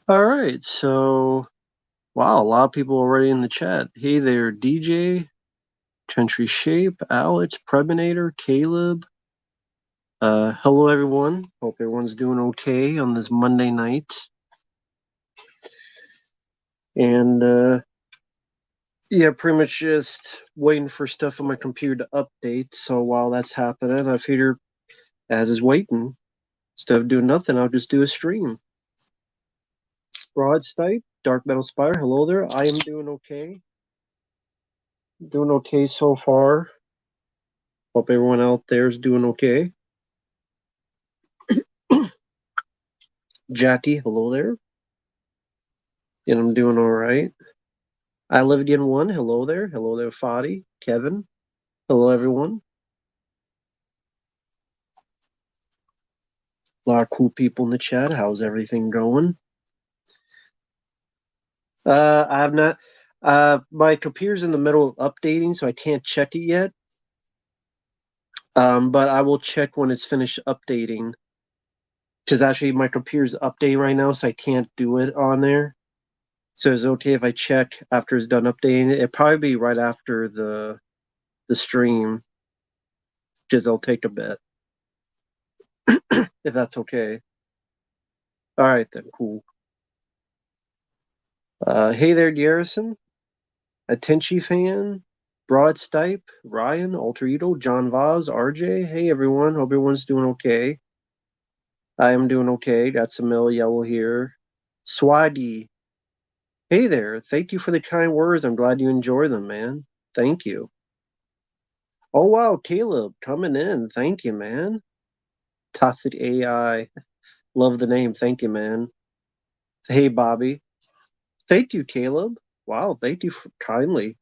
All right, so wow, a lot of people already in the chat. Hey there, DJ, Country Shape, Alex, Prebinator, Caleb. Hello everyone. Hope everyone's doing okay on this Monday night. And yeah, pretty much just waiting for stuff on my computer to update. So while that's happening, I figure as is waiting, instead of doing nothing, I'll just do a stream. Broad Stipe, Dark Metal Spire, hello there. I am doing okay. Doing okay so far. Hope everyone out there is doing okay. Jackie, hello there. And I'm doing all right. I lived in one. Hello there. Hello there, Fadi. Kevin. Hello, everyone. A lot of cool people in the chat. How's everything going? I have not. My computer's in the middle of updating, so I can't check it yet. But I will check when it's finished updating. Because actually, my computer's updating right now, so I can't do it on there. So it's okay if I check after it's done updating. It'll probably be right after the stream, because it'll take a bit. If that's okay. All right, then, cool. Hey there, Garrison. A Tenchi fan. Broad Stipe, Ryan, Alter Ego, John Vaz, RJ. Hey, everyone. Hope everyone's doing okay. I am doing okay. Got some yellow here. Swaggy. Hey there. Thank you for the kind words. I'm glad you enjoy them, man. Thank you. Oh, wow. Caleb coming in. Thank you, man. Toxic AI. Love the name. Thank you, man. Hey, Bobby. Thank you, Caleb. Wow, thank you kindly.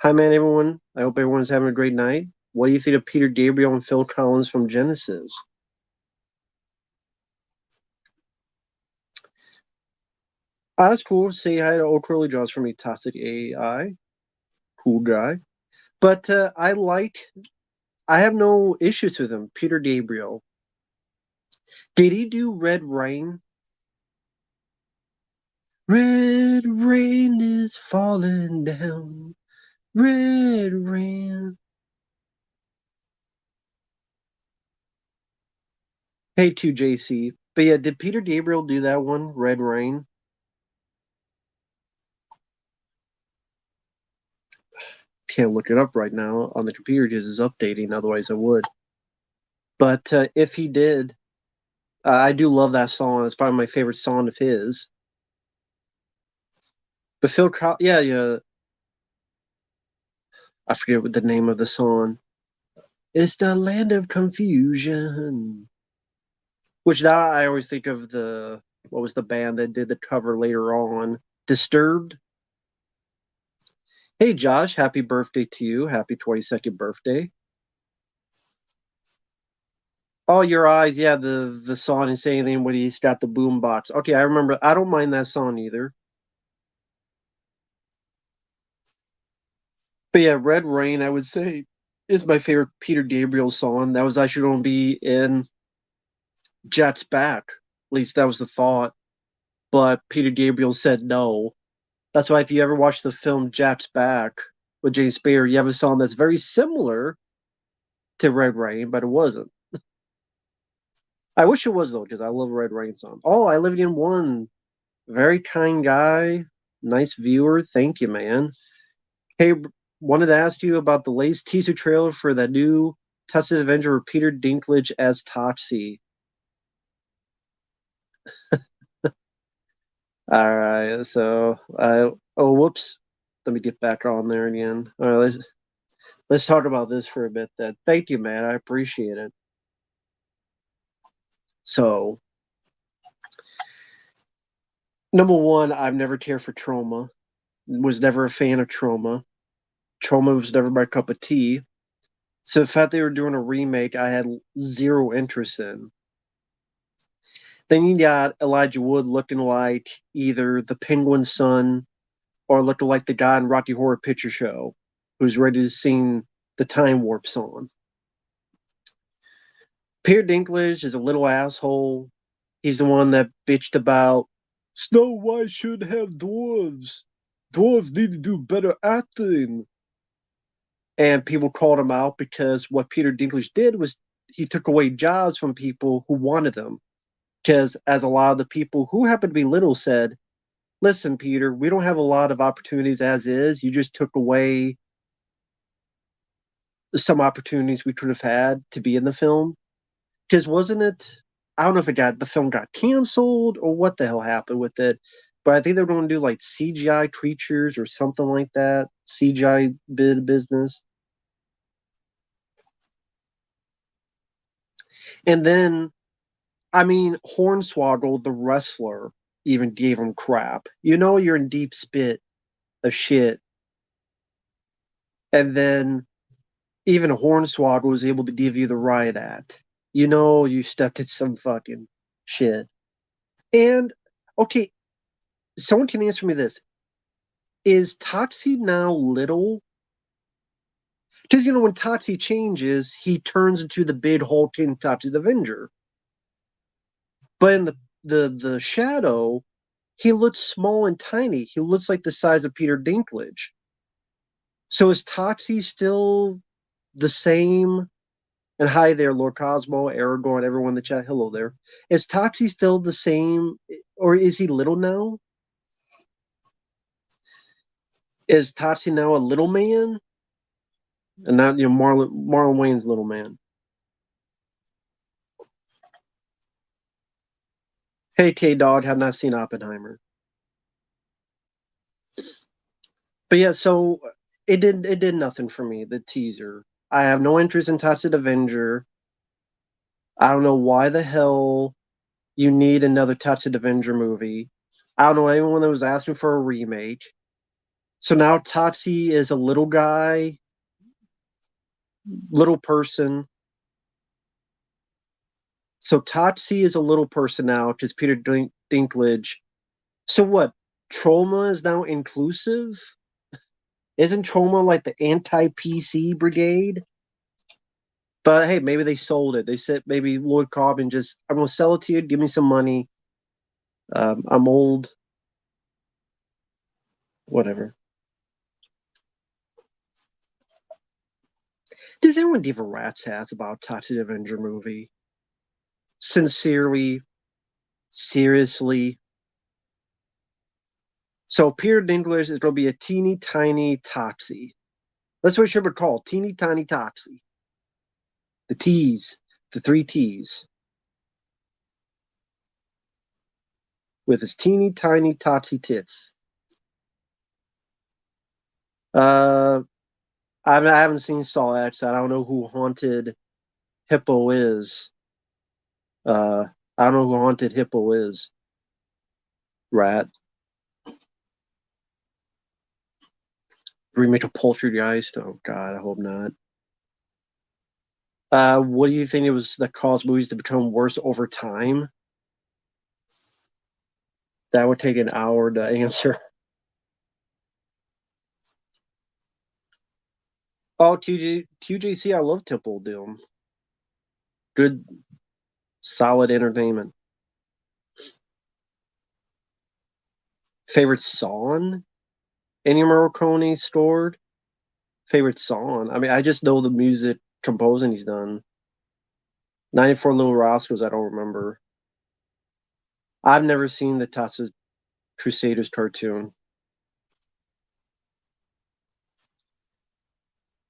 Hi, man, everyone. I hope everyone's having a great night. What do you think of Peter Gabriel and Phil Collins from Genesis? That's cool. Say hi to Old Curly Jaws for me, Toxic AI. Cool guy. But I have no issues with him. Peter Gabriel. Did he do Red Rain? Red rain is falling down. Red rain. Hey, 2JC. But yeah, did Peter Gabriel do that one, Red Rain? Can't look it up right now on the computer because it's updating. Otherwise, I would. But if he did, I do love that song. It's probably my favorite song of his. But yeah, yeah. I forget what the name of the song. It's the land of confusion. Which now I always think of what was the band that did the cover later on? Disturbed. Hey Josh, happy birthday to you. Happy 22nd birthday. Oh, Your Eyes, yeah, the song is saying anything when he's got the boom box. Okay, I remember. I don't mind that song either. But yeah, Red Rain, I would say, is my favorite Peter Gabriel song. That was actually going to be in Jet's Back. At least that was the thought. But Peter Gabriel said no. That's why if you ever watch the film Jack's Back with James Spader, you have a song that's very similar to Red Rain, but it wasn't. I wish it was though, because I love Red Rain song. Oh, I lived in one. Very kind guy, nice viewer. Thank you, man. Hey, wanted to ask you about the latest teaser trailer for that new Tested Avenger with Peter Dinklage as Toxie. All right, so oh whoops, let me get back on there again. All right, let's talk about this for a bit. Then, thank you, man. I appreciate it. So, number one, I've never cared for Trauma. Was never a fan of Trauma. Trauma was never my cup of tea. So the fact they were doing a remake, I had zero interest in. Then you got Elijah Wood looking like either the Penguin's son or looking like the guy in Rocky Horror Picture Show who's ready to sing the Time Warp song. Peter Dinklage is a little asshole. He's the one that bitched about Snow White should have dwarves. Dwarves need to do better acting. And people called him out because what Peter Dinklage did was he took away jobs from people who wanted them. Because as a lot of the people who happened to be little said, listen, Peter, we don't have a lot of opportunities as is. You just took away some opportunities we could have had to be in the film. Because wasn't it? I don't know if the film got canceled or what the hell happened with it, but I think they were going to do like CGI creatures or something like that. CGI bid business, and then I mean Hornswoggle, the wrestler, even gave him crap. You know you're in deep spit of shit, and then even Hornswoggle was able to give you the riot act. You know you stepped in some fucking shit. And okay, someone can answer me this. Is Toxie now little? Because when Toxie changes, he turns into the big hulking Toxie the Avenger. But in the shadow, he looks small and tiny. He looks like the size of Peter Dinklage. So is Toxie still the same? And hi there, Lord Cosmo, Aragorn, everyone in the chat. Hello there. Is Toxie still the same, or is he little now? Is Toxie now a little man, and not Marlon Wayne's little man? Hey, K Dog, have not seen Oppenheimer. But yeah, so it did nothing for me, the teaser. I have no interest in Toxic Avenger. I don't know why the hell you need another Toxic Avenger movie. I don't know anyone that was asking for a remake. So now Toxie is a little guy, little person. So Toxie is a little person now because Peter Dinklage. So what? Trauma is now inclusive? Isn't Trauma like the anti-PC brigade? But hey, maybe they sold it. They said maybe Lloyd Carbon just, I'm gonna sell it to you. Give me some money. I'm old. Whatever. Does anyone give a rat's ass about Toxic Avenger movie? Sincerely, seriously. So Peter Dinklage is gonna be a teeny tiny Toxie. That's what it should be called. Teeny tiny Toxie. The T's, the three T's, with his teeny tiny Toxie tits. Uh, I haven't seen Saw X. I don't know who Haunted Hippo is. I don't know who Haunted Hippo is. Rat. Remake of Poltergeist. Oh God, I hope not. What do you think it was that caused movies to become worse over time? That would take an hour to answer. Oh, QJC, I love Temple Doom. Good, solid entertainment. Favorite song? Ennio Morricone scored? Favorite song? I mean, I just know the music composing he's done. 94 Little Rascals, I don't remember. I've never seen the Tassa Crusaders cartoon.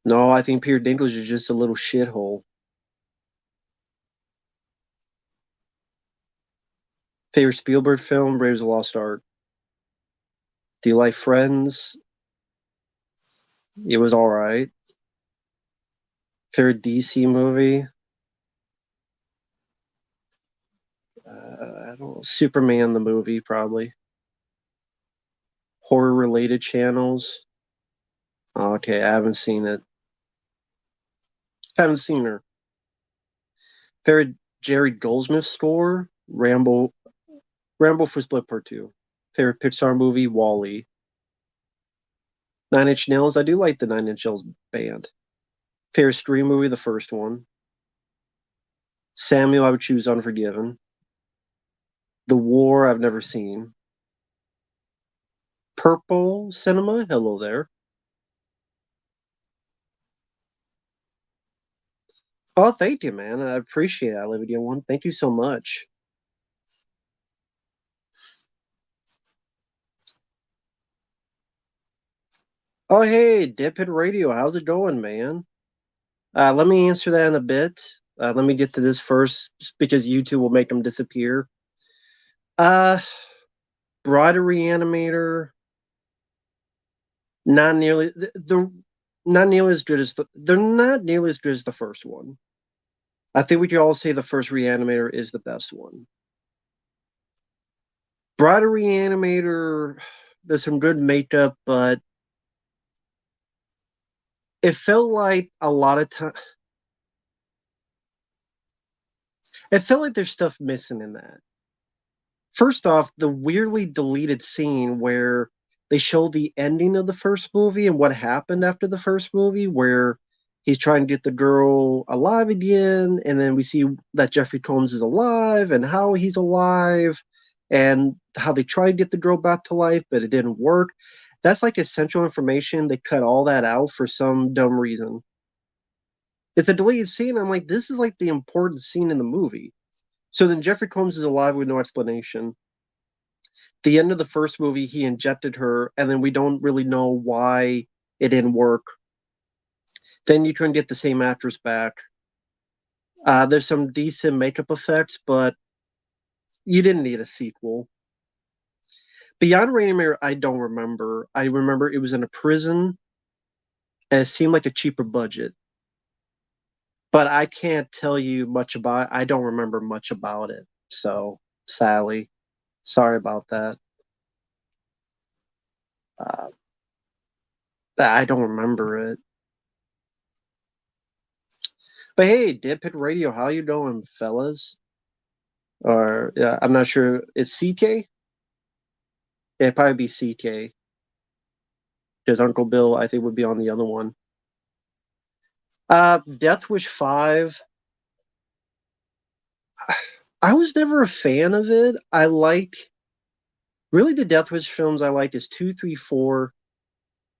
No, I think Peter Dinklage is just a little shithole. Favorite Spielberg film? Raiders of the Lost Ark. Do you like Friends? It was all right. Favorite DC movie? I don't know. Superman the movie, probably. Horror related channels? Okay, I haven't seen it. Haven't seen her. Favorite Jerry Goldsmith score? Rambo for Split Part 2. Favorite Pixar movie? Wall-E. Nine Inch Nails? I do like the Nine Inch Nails band. Favorite Scream movie? The first one. Samuel, I would choose Unforgiven. The War, I've never seen. Purple Cinema, hello there. Oh, thank you, man. I appreciate it, Olivia One. Thank you so much. Oh, hey, Diphead Radio, how's it going, man? Let me answer that in a bit. Let me get to this first, because you two will make them disappear. Uh, Bride of Reanimator, not nearly the not nearly as good as they're not nearly as good as the first one. I think we could all say the first Reanimator is the best one. Bride of Reanimator, there's some good makeup, but it felt like a lot of time. It felt like there's stuff missing in that. First off, the weirdly deleted scene where they show the ending of the first movie and what happened after the first movie, where he's trying to get the girl alive again, and then we see that Jeffrey Combs is alive and how he's alive, and how they try to get the girl back to life, but it didn't work. That's like essential information. They cut all that out for some dumb reason. It's a deleted scene. I'm like, this is like the important scene in the movie. So then Jeffrey Combs is alive with no explanation. The end of the first movie, he injected her, and then we don't really know why it didn't work. Then you try and get the same actress back. There's some decent makeup effects, but you didn't need a sequel. Beyond Rainmaker, I don't remember. I remember it was in a prison, and it seemed like a cheaper budget. But I can't tell you much about it. I don't remember much about it. So, sadly, sorry about that. Uh, I don't remember it. But hey, Dip Hit Radio, how you doing, fellas? Or yeah, I'm not sure. It's CK? It'd probably be CK. Because Uncle Bill, I think, would be on the other one. Death Wish 5. I was never a fan of it. I like really the Death Wish films I like is 2, 3, 4,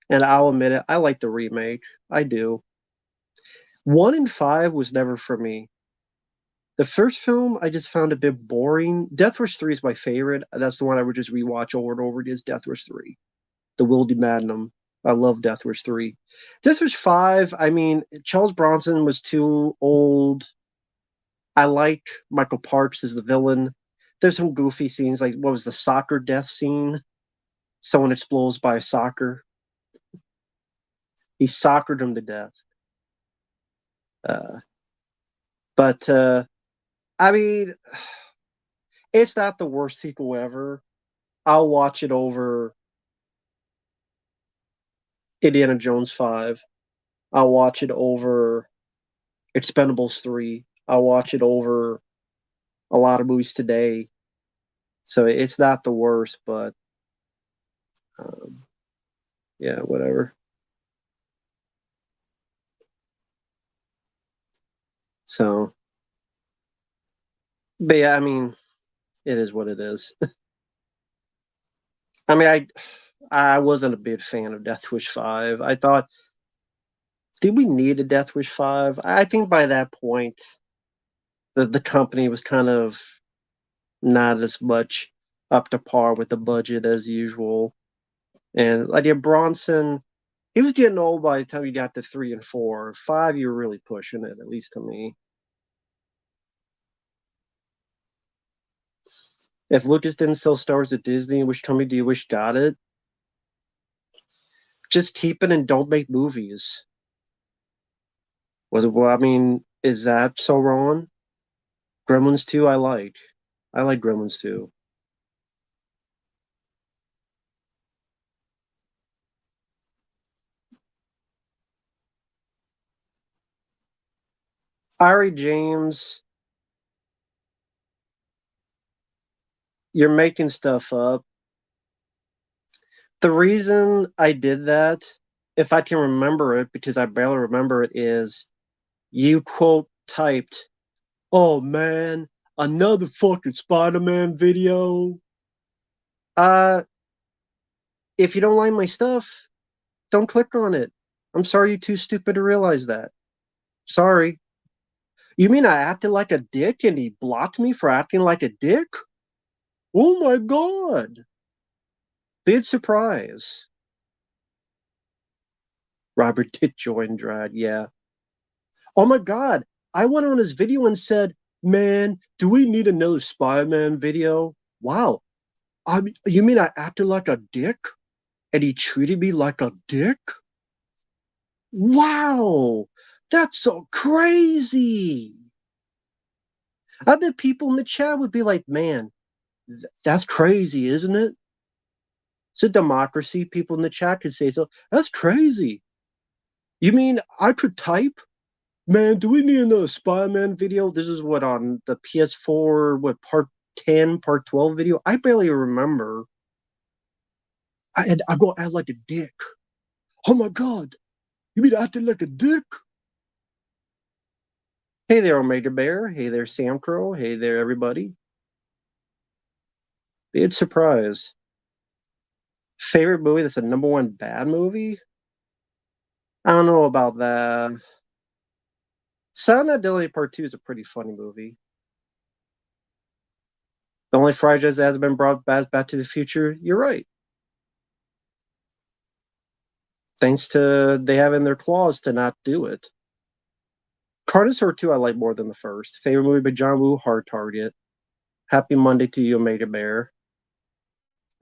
and I'll admit it, I like the remake. I do. 1 and 5 was never for me. The first film I just found a bit boring. Death Wish 3 is my favorite. That's the one I would just rewatch over and over again, is Death Wish 3. The Will de Magnum. I love Death Wish 3. Death Wish 5, I mean, Charles Bronson was too old. I like Michael Parks as the villain. There's some goofy scenes, like what was the soccer death scene? Someone explodes by a soccer. He soccered him to death. Uh, but I mean, it's not the worst sequel ever. I'll watch it over Indiana Jones 5. I'll watch it over Expendables 3. I'll watch it over a lot of movies today. So it's not the worst, but um, yeah, whatever. So, but yeah, I mean, it is what it is. I mean, I wasn't a big fan of Death Wish 5. I thought, did we need a Death Wish 5? I think by that point, the company was kind of not as much up to par with the budget as usual. And like, yeah, Bronson, he was getting old by the time you got to 3 and 4. 5, you were really pushing it, at least to me. If Lucas didn't sell Star Wars at Disney, which company do you wish got it? Just keep it and don't make movies. Was it? Well, I mean, is that so wrong? Gremlins 2, I like. I like Gremlins 2. Ari James, you're making stuff up. The reason I did that, if I can remember it, because I barely remember it, is you quote typed, "Oh man, another fucking Spider-Man video." Uh, If you don't like my stuff, don't click on it. I'm sorry you're too stupid to realize that. Sorry. You mean I acted like a dick and he blocked me for acting like a dick? Oh my god. Big surprise. Robert did join Drad, yeah. Oh my god. I went on his video and said, man, do we need another Spider-Man video? Wow. You mean I acted like a dick? And he treated me like a dick? Wow. That's so crazy. I bet people in the chat would be like, man, that's crazy, isn't it? It's a democracy. People in the chat could say so. That's crazy. You mean I could type? Man, do we need another Spider-Man video? This is what on the PS4, what part 10, part 12 video? I barely remember. I go act like a dick. Oh my god. You mean I acted like a dick? Hey there, Omega Bear. Hey there, Sam Crow. Hey there, everybody. Big surprise. Favorite movie that's a #1 bad movie? I don't know about that. Silent Night Deadly Part 2 is a pretty funny movie. The only franchise that has been brought back to the future, you're right. Thanks to they have in their claws to not do it. Carnosaur 2 I like more than the first. Favorite movie by John Woo, Hard Target. Happy Monday to you, Omega Bear.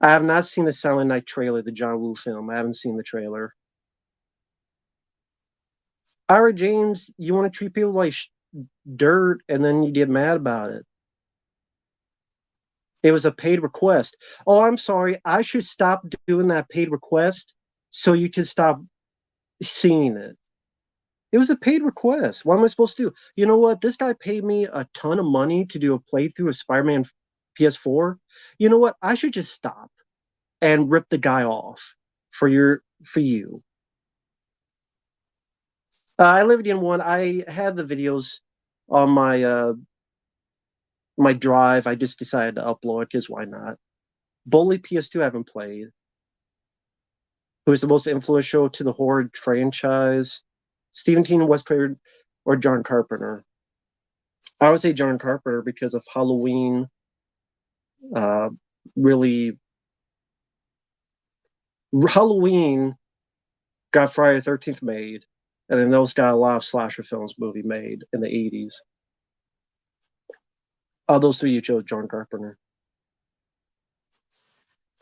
I have not seen the Silent Night trailer, the John Woo film. I haven't seen the trailer. Ira James, you want to treat people like dirt and then you get mad about it. It was a paid request. Oh, I'm sorry. I should stop doing that paid request so you can stop seeing it. It was a paid request. What am I supposed to do? You know what? This guy paid me a ton of money to do a playthrough of Spider-Man PS4. You know what? I should just stop and rip the guy off for you. I lived in one. I had the videos on my drive. I just decided to upload it because why not? Bully PS2 I haven't played. Who is the most influential to the horror franchise? Stephen King, Wes Craven, or John Carpenter? I would say John Carpenter because of Halloween. Uh, really, Halloween got Friday the 13th made, and then those got a lot of slasher films movie made in the 80s. Those three you chose John Carpenter.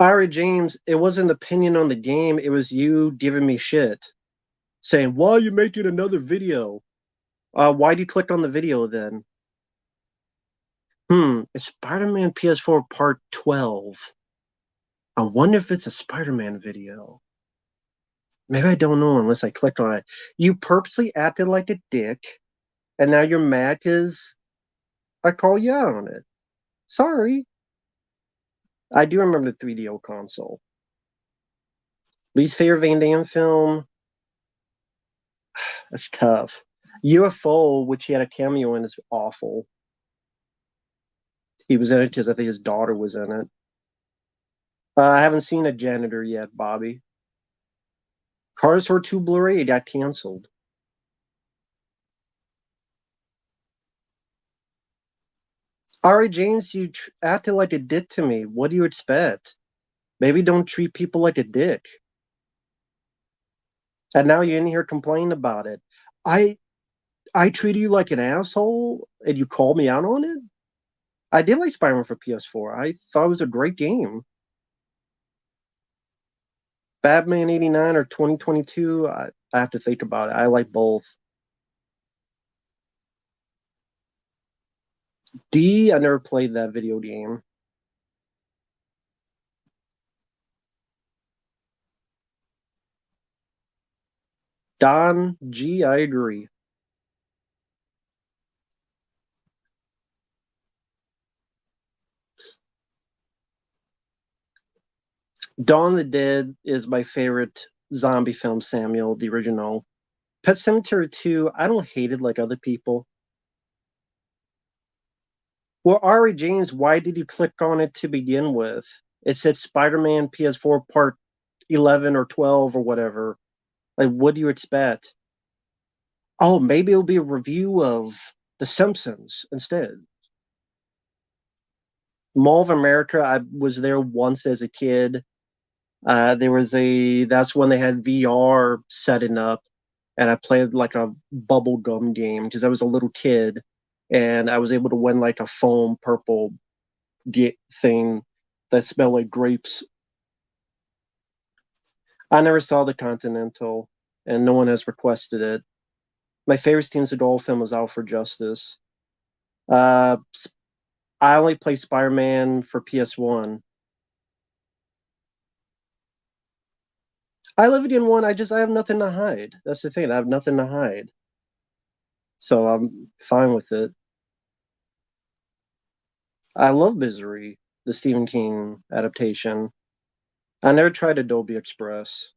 Ira James, it wasn't an opinion on the game. It was you giving me shit, saying, "Why are you making another video? Why do you click on the video then?" It's Spider-Man PS4 Part 12. I wonder if it's a Spider-Man video. Maybe I don't know unless I click on it. You purposely acted like a dick, and now you're mad because I call you out on it. Sorry. I do remember the 3DO console. Least favorite Van Damme film? That's tough. UFO, which he had a cameo in, is awful. He was in it because I think his daughter was in it. I haven't seen A Janitor yet, Bobby. Carnosaur 2 Blu-ray got canceled. All right, James, you acted like a dick to me. What do you expect? Maybe don't treat people like a dick. And now you're in here complaining about it. I I treated you like an asshole, and you called me out on it. I did like Spider-Man for PS4. I thought it was a great game. Batman 89 or 2022, I have to think about it. I like both. D, I never played that video game. Don G, I agree. Dawn of the Dead is my favorite zombie film, Samuel, the original. Pet Sematary 2, I don't hate it like other people. Well, Ari James, why did you click on it to begin with? It said Spider-Man PS4 Part 11 or 12 or whatever. Like, what do you expect? Oh, maybe it'll be a review of The Simpsons instead. Mall of America, I was there once as a kid. There was that's when they had VR setting up, and I played like a bubble gum game because I was a little kid, and I was able to win like a foam purple thing that smelled like grapes. I never saw the Continental, and no one has requested it. My favorite Steven Seagal film was Out for Justice. Uh, I only play Spider-Man for PS1. I live in one. I have nothing to hide. That's the thing. I have nothing to hide, so I'm fine with it. I love Misery, the Stephen King adaptation. I never tried Adobe Express.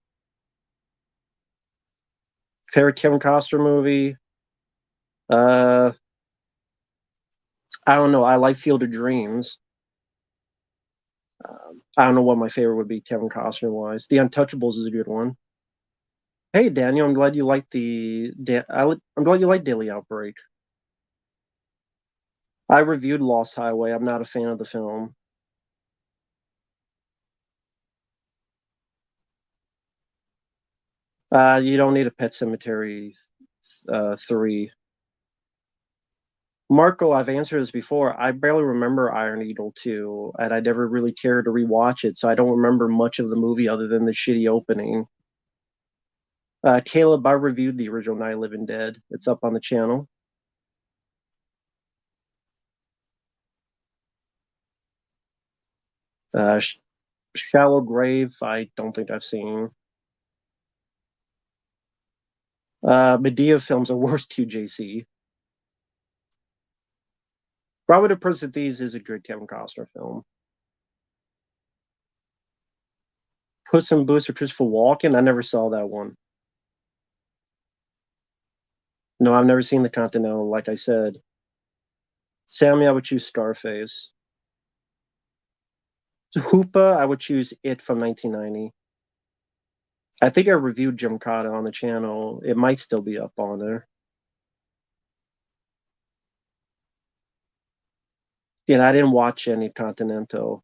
Favorite Kevin Costner movie? Uh, I don't know. I like Field of Dreams. I don't know what my favorite would be Kevin Costner wise. The Untouchables is a good one. Hey Daniel, I'm glad you like I'm glad you like Daily Outbreak. I reviewed Lost Highway. I'm not a fan of the film. You don't need a Pet Cemetery 3. Marco, I've answered this before. I barely remember Iron Eagle 2, and I never really cared to rewatch it, so I don't remember much of the movie other than the shitty opening. Caleb, I reviewed the original Night of the Living Dead. It's up on the channel. Uh, Sh- Shallow Grave, I don't think I've seen. Medea films are worse, QJC. Robert of Prince of Thieves is a good Kevin Costner film. Puss in Boots or Christopher Walken, I never saw that one. No, I've never seen The Continental, like I said. Sammy, I would choose Scarface. Hoopa, I would choose It from 1990. I think I reviewed Jim Cotta on the channel. It might still be up on there. Yeah, I didn't watch any Continental.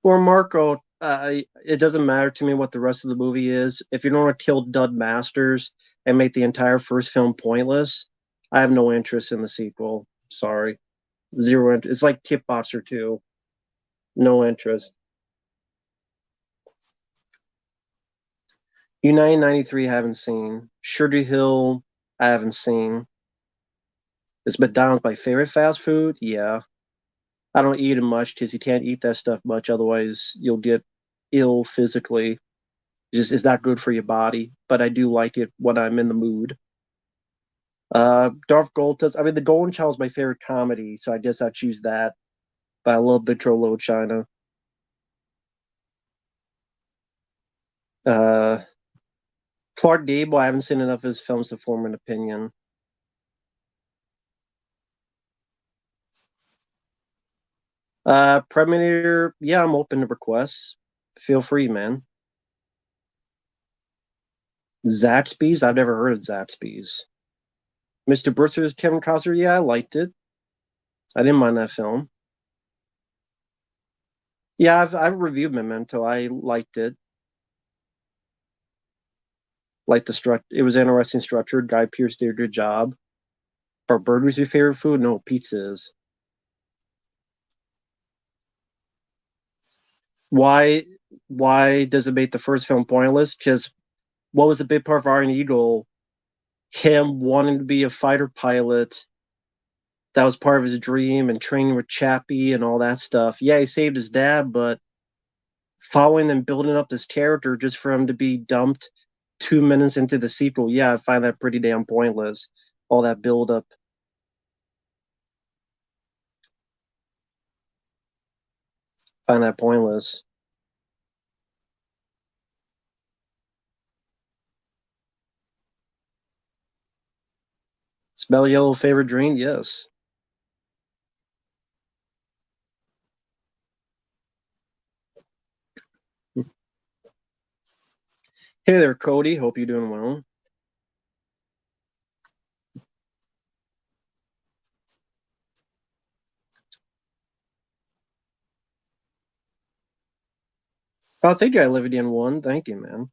Or Marco, it doesn't matter to me what the rest of the movie is. If you don't want to kill Dud Masters and make the entire first film pointless, I have no interest in the sequel. Sorry. Zero interest. It's like Kickboxer 2. No interest. United 93, I haven't seen. Sugar Hill, I haven't seen. Is McDonald's my favorite fast food? Yeah. I don't eat it much because you can't eat that stuff much. Otherwise, you'll get ill physically. It's not good for your body. But I do like it when I'm in the mood. Darth Goldtust. I mean, The Golden Child is my favorite comedy, so I guess I'd choose that. But I love Big Trouble Little China. Uh, Clark Gable. I haven't seen enough of his films to form an opinion. Predator. Yeah, I'm open to requests. Feel free, man. Zaxby's. I've never heard of Zaxby's. Mr. Britzer's Kevin Costner. Yeah, I liked it. I didn't mind that film. Yeah, I've reviewed Memento. I liked it. Like the it was interesting structured. Guy Pearce did a good job. Are burgers your favorite food? No, pizza is. Why why does it make the first film pointless? Because what was the big part of Iron Eagle? Him wanting to be a fighter pilot. That was part of his dream and training with Chappie and all that stuff. Yeah, he saved his dad, but following and building up this character just for him to be dumped 2 minutes into the sequel, yeah, I find that pretty damn pointless. All that build up, find that pointless. Smell yellow favorite dream? Yes. Hey there, Cody. Hope you're doing well. Oh, thank you. I lived in one. Thank you, man.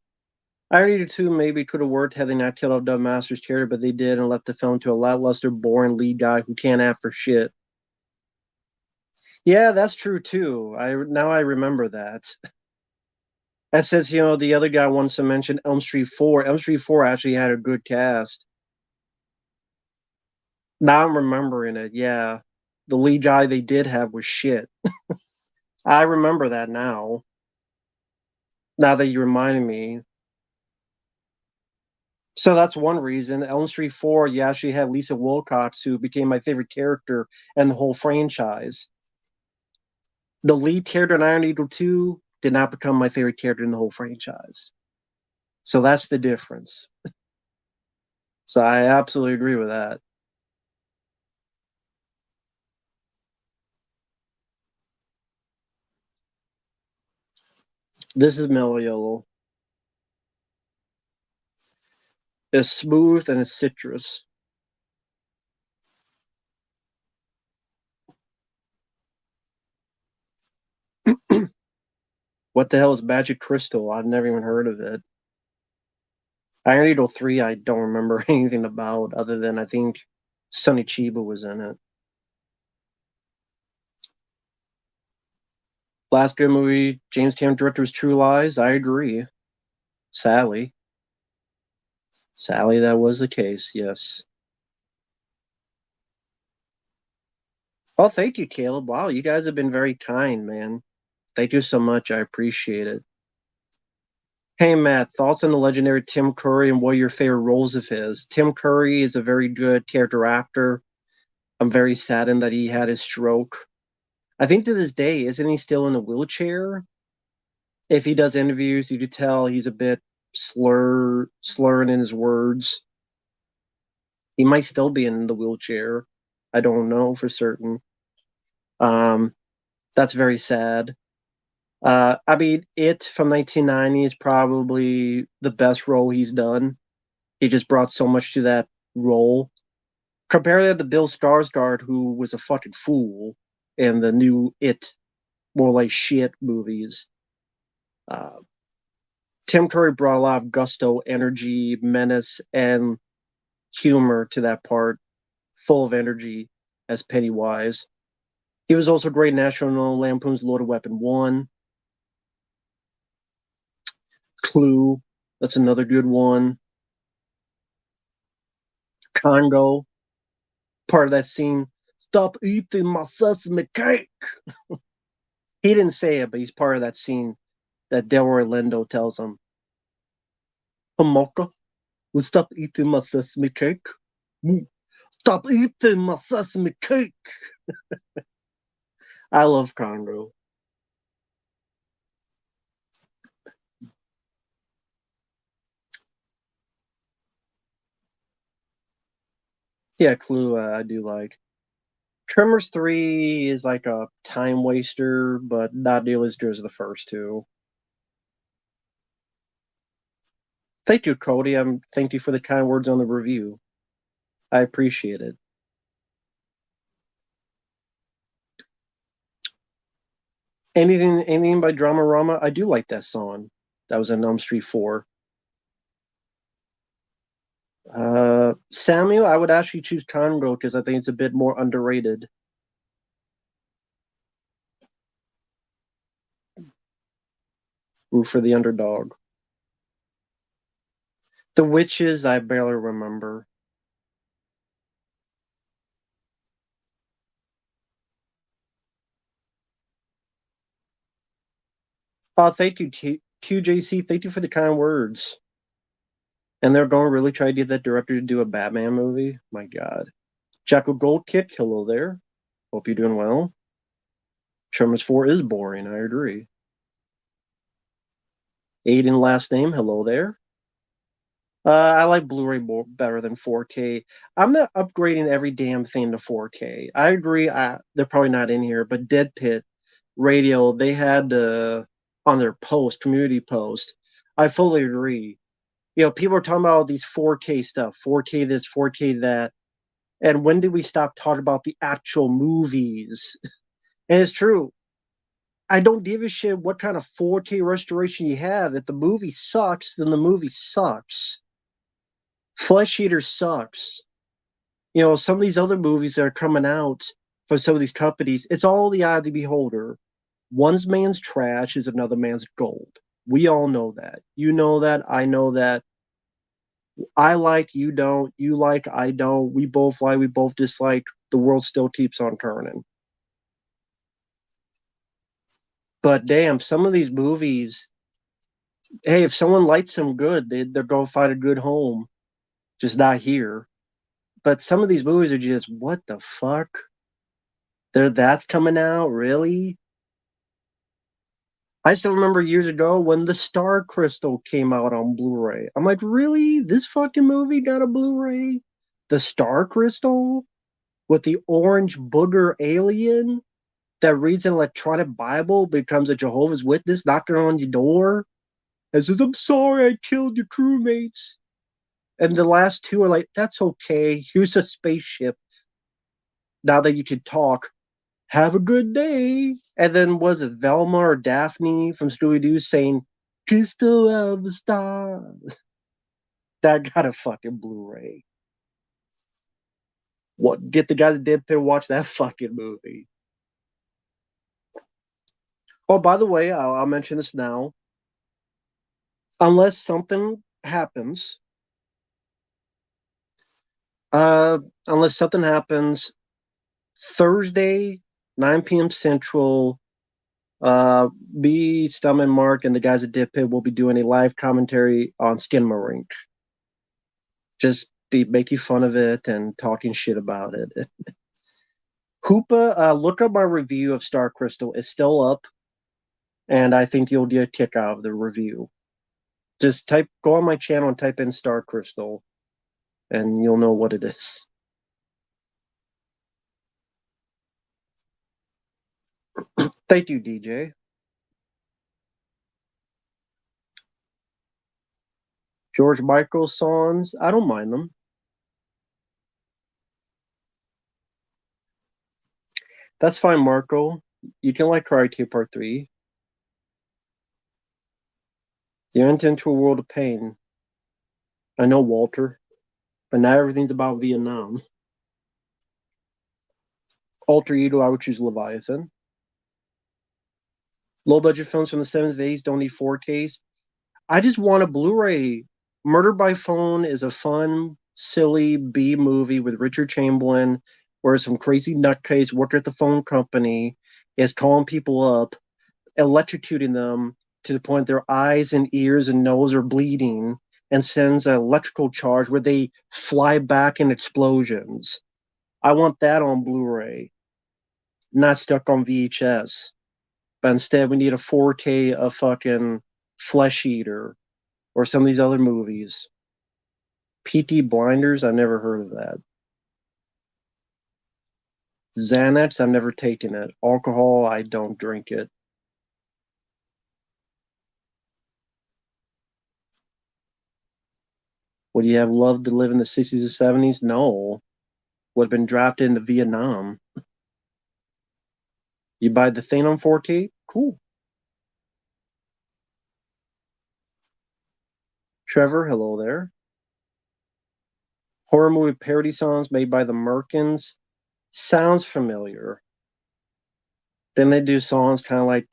I needed to maybe could have worked had they not killed off Dub Master's character, but they did and left the film to a lackluster, boring lead guy who can't act for shit. Yeah, that's true too. I remember that. That says, the other guy wants to mention Elm Street 4. Elm Street 4 actually had a good cast. Now I'm remembering it. Yeah, the lead guy they did have was shit. I remember that now. Now that you reminded me. So that's one reason. Elm Street 4, you actually had Lisa Wilcox, who became my favorite character in the whole franchise. The lead character in Iron Eagle 2 did not become my favorite character in the whole franchise. So that's the difference. So I absolutely agree with that. This is mellow yellow. It's smooth and it's citrus. What the hell is Magic Crystal? I've never even heard of it. Iron Eagle 3, I don't remember anything about other than I think Sonny Chiba was in it. Last good movie, James Cameron director's True Lies. I agree. Sally. Sally, that was the case, yes. Oh, thank you, Caleb. Wow, you guys have been very kind, man. Thank you so much. I appreciate it. Hey, Matt, thoughts on the legendary Tim Curry and what are your favorite roles of his? Tim Curry is a very good character actor. I'm very saddened that he had his stroke. I think to this day, isn't he still in a wheelchair? If he does interviews, you could tell he's a bit slurring in his words. He might still be in the wheelchair. I don't know for certain. Um, that's very sad. I mean, It from 1990 is probably the best role he's done. He just brought so much to that role. Compare that to Bill Skarsgård, who was a fucking fool in the new It, more like shit movies. Uh, Tim Curry brought a lot of gusto, energy, menace, and humor to that part, full of energy as Pennywise. He was also great in National Lampoon's Loaded Weapon 1. Clue, that's another good one. Congo, part of that scene. Stop eating my sesame cake. He didn't say it, but he's part of that scene that Delroy Lindo tells him, Hamoka, will stop eating my sesame cake. Stop eating my sesame cake. I love Congo. Yeah, Clue, I do like. Tremors 3 is like a time waster, but not nearly as good as the first two. Thank you, Cody. Thank you for the kind words on the review. I appreciate it. Anything by Dramarama? I do like that song. That was in Elm Street 4. Samuel, I would actually choose Congo because I think it's a bit more underrated. Root for the underdog. The Witches, I barely remember. Thank you, QJC. Thank you for the kind words. And they're going to really try to get that director to do a Batman movie. My God. Jackal Gold Kick, hello there. Hope you're doing well. Tremors 4 is boring, I agree. Aiden last name, hello there. I like Blu-ray more better than 4K. I'm not upgrading every damn thing to 4K. I agree. They're probably not in here, but Dead Pit Radio, they had on their post, community post. I fully agree. People are talking about all these 4K stuff, 4K this, 4K that. And when did we stop talking about the actual movies? And it's true. I don't give a shit what kind of 4K restoration you have. If the movie sucks, then the movie sucks. Flesh Eater sucks. Some of these other movies that are coming out from some of these companies, it's all the eye of the beholder. One man's trash is another man's gold. We all know that. You know that. I know that. I like, you don't. You like, I don't. We both like, we both dislike. The world still keeps on turning. But damn, some of these movies, hey, if someone likes them good, they're going to find a good home, just not here. But some of these movies are just, what the fuck? That's coming out, really? I still remember years ago when the Star Crystal came out on Blu-ray. I'm like, really? This fucking movie got a Blu-ray? The Star Crystal with the orange booger alien that reads an electronic Bible, becomes a Jehovah's Witness, knocking on your door and says, "I'm sorry, I killed your crewmates." And the last two are like, "That's okay. Here's a spaceship. Now that you can talk, have a good day." And then was it Velma or Daphne from Scooby Doo saying, "Crystal of the Star"? That got a fucking Blu-ray. What? Get the guy that did pay watch that fucking movie. Oh, by the way, I'll mention this now. Unless something happens, uh, unless something happens, Thursday, 9 p.m. Central, me, Stum, and Mark, and the guys at Dip Pit will be doing a live commentary on Skinmarink. Just be making fun of it and talking shit about it. Hoopa, look up my review of Star Crystal. It's still up, and I think you'll get a kick out of the review. Just go on my channel and type in Star Crystal, and you'll know what it is. Thank you, DJ. George Michael songs, I don't mind them. That's fine, Marco. You can like Karate Part 3. You enter into a world of pain. I know, Walter, but not everything's about Vietnam. Alter Ego, I would choose Leviathan. Low budget films from the 70s, 80s don't need 4Ks. I just want a Blu-ray. Murder by Phone is a fun, silly B movie with Richard Chamberlain, where some crazy nutcase worked at the phone company is calling people up, electrocuting them to the point their eyes and ears and nose are bleeding, and sends an electrical charge where they fly back in explosions. I want that on Blu-ray, not stuck on VHS. But instead, we need a 4K of fucking Flesh Eater or some of these other movies. PT Blinders, I've never heard of that. Xanax, I've never taken it. Alcohol, I don't drink it. Would you have loved to live in the 60s or 70s? No. Would have been drafted into Vietnam. You buy the thing on 4K? Cool. Trevor, hello there. Horror movie parody songs made by the Merkins. Sounds familiar. Then they do songs kind of like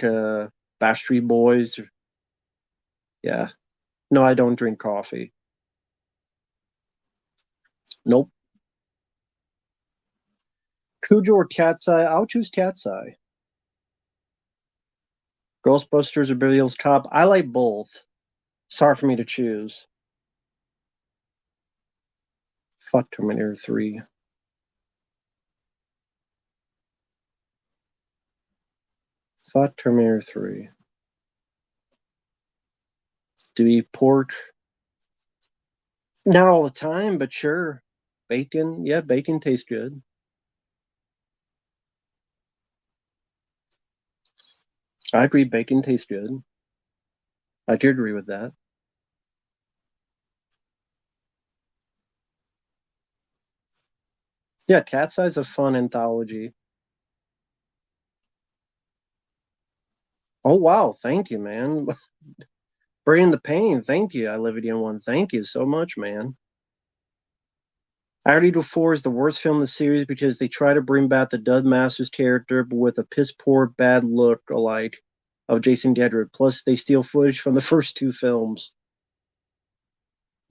Backstreet Boys. Yeah. No, I don't drink coffee. Nope. Cujo or Cat's Eye? I'll choose Cat's Eye. Ghostbusters or Beverly Hills Cop? I like both. It's hard for me to choose. Fuck Terminator 3. Fuck Terminator 3. Do we eat pork? Not all the time, but sure. Bacon? Yeah, bacon tastes good. I agree, bacon tastes good. I do agree with that. Yeah, Cat's Eye's a fun anthology. Oh wow, thank you, man. Bringing the pain. Thank you, I Live It in One. Thank you so much, man. I Already Do 4 is the worst film in the series because they try to bring back the Dud Masters character, but with a piss poor, bad look alike of Jason Deadred. Plus, they steal footage from the first two films.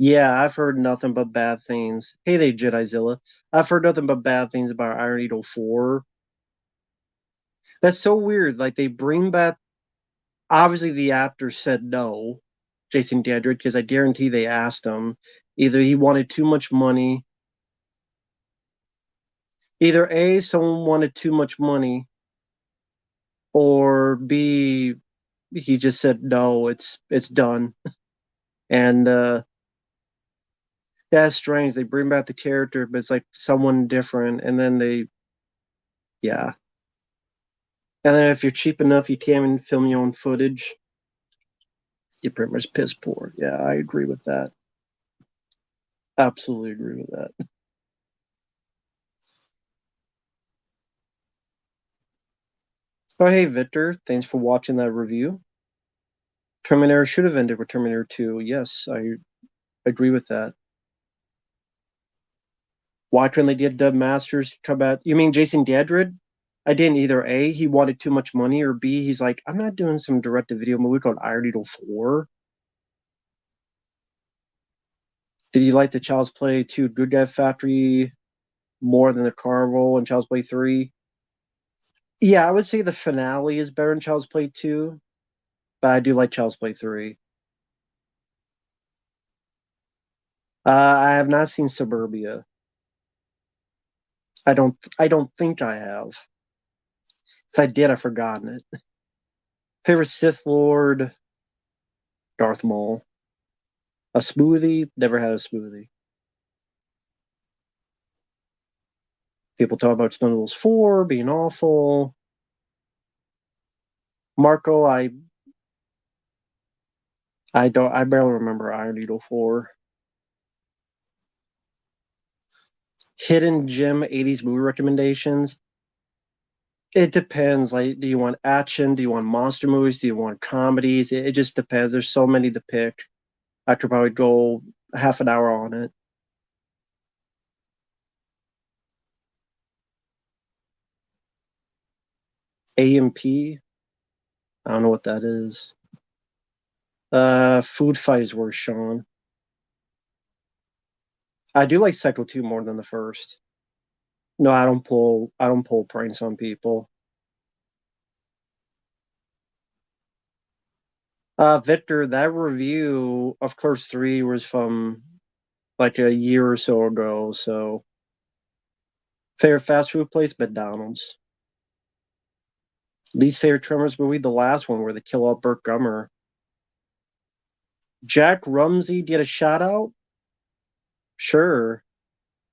Yeah, I've heard nothing but bad things. Hey there, Jedizilla. I've heard nothing but bad things about Iron Eagle 4. That's so weird. Like, they bring back. Obviously, the actor said no, Jason Deadred, because I guarantee they asked him. Either he wanted too much money, either A, someone wanted too much money, or B, he just said no, it's done. And yeah, it's strange. They bring back the character, but it's like someone different, and then yeah. And then if you're cheap enough, you can't even film your own footage. You pretty much piss poor. Yeah, I agree with that. Absolutely agree with that. Oh, hey, Victor. Thanks for watching that review. Terminator should have ended with Terminator 2. Yes, I agree with that. Why couldn't they get Dub Masters come out? You mean Jason Deadred? I didn't either. A, he wanted too much money, or B, he's like, I'm not doing some direct-to-video movie called Iron Needle 4. Did you like the Child's Play 2 Good Guy Factory more than the Carnival and Child's Play 3? Yeah, I would say the finale is better than Child's Play 2, but I do like Child's Play 3. I have not seen Suburbia. I don't think I have. If I did, I've forgotten it. Favorite Sith Lord, Darth Maul. A smoothie, never had a smoothie. People talk about Expendables 4 being awful. Marco, I barely remember Iron Needle 4. Hidden gem 80s movie recommendations. It depends. Like, do you want action? Do you want monster movies? Do you want comedies? It just depends. There's so many to pick. I could probably go half an hour on it. AMP, I don't know what that is. Food Fight is worse, Sean. I do like Psycho 2 more than the first. No, I don't pull pranks on people. Victor, that review of Clerks 3 was from like a year or so ago. So, favorite fast food place, McDonald's. Least favorite Tremors movie, the last one where they kill off Burt Gummer. Jack Rumsey did a shout out? Sure.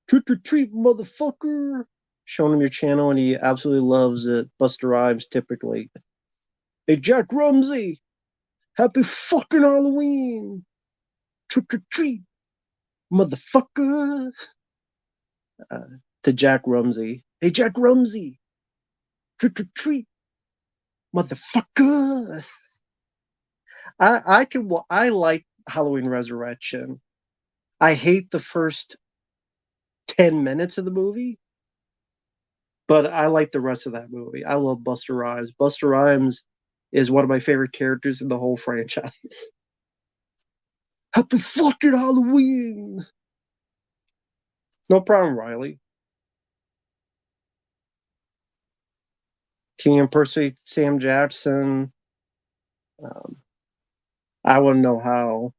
Trick or treat, motherfucker. Showing him your channel and he absolutely loves it. Buster Rhymes typically. Hey, Jack Rumsey, happy fucking Halloween. Trick or treat, motherfucker. Uh, to Jack Rumsey. Hey, Jack Rumsey, trick or treat, motherfucker. I like Halloween Resurrection. I hate the first 10 minutes of the movie, but I like the rest of that movie. I love Buster Rhymes. Buster Rhymes is one of my favorite characters in the whole franchise. Happy fucking Halloween! No problem, Riley. Can you impersonate Sam Jackson? Um, I wouldn't know how.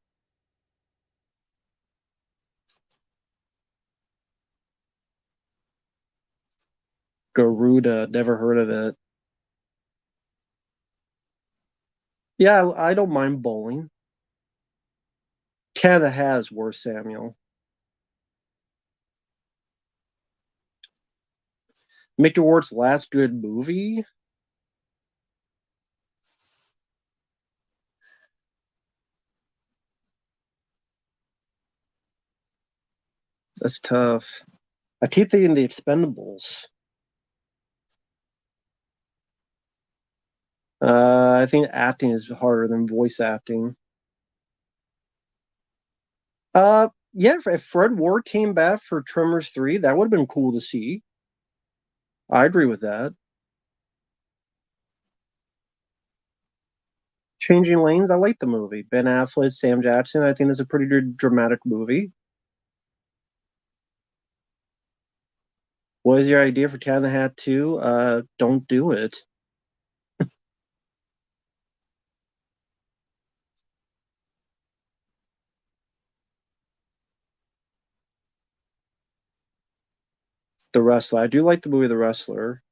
Garuda, never heard of it. Yeah, I don't mind bowling. Canada has worse, Samuel. Mickey Rourke's last good movie? That's tough. I keep thinking The Expendables. I think acting is harder than voice acting. Yeah, if Fred Ward came back for Tremors 3, that would have been cool to see. I agree with that. Changing Lanes, I like the movie. Ben Affleck, Sam Jackson, I think it's a pretty good dramatic movie. What is your idea for Cat in the Hat 2? Don't do it. The Wrestler. I do like the movie The Wrestler.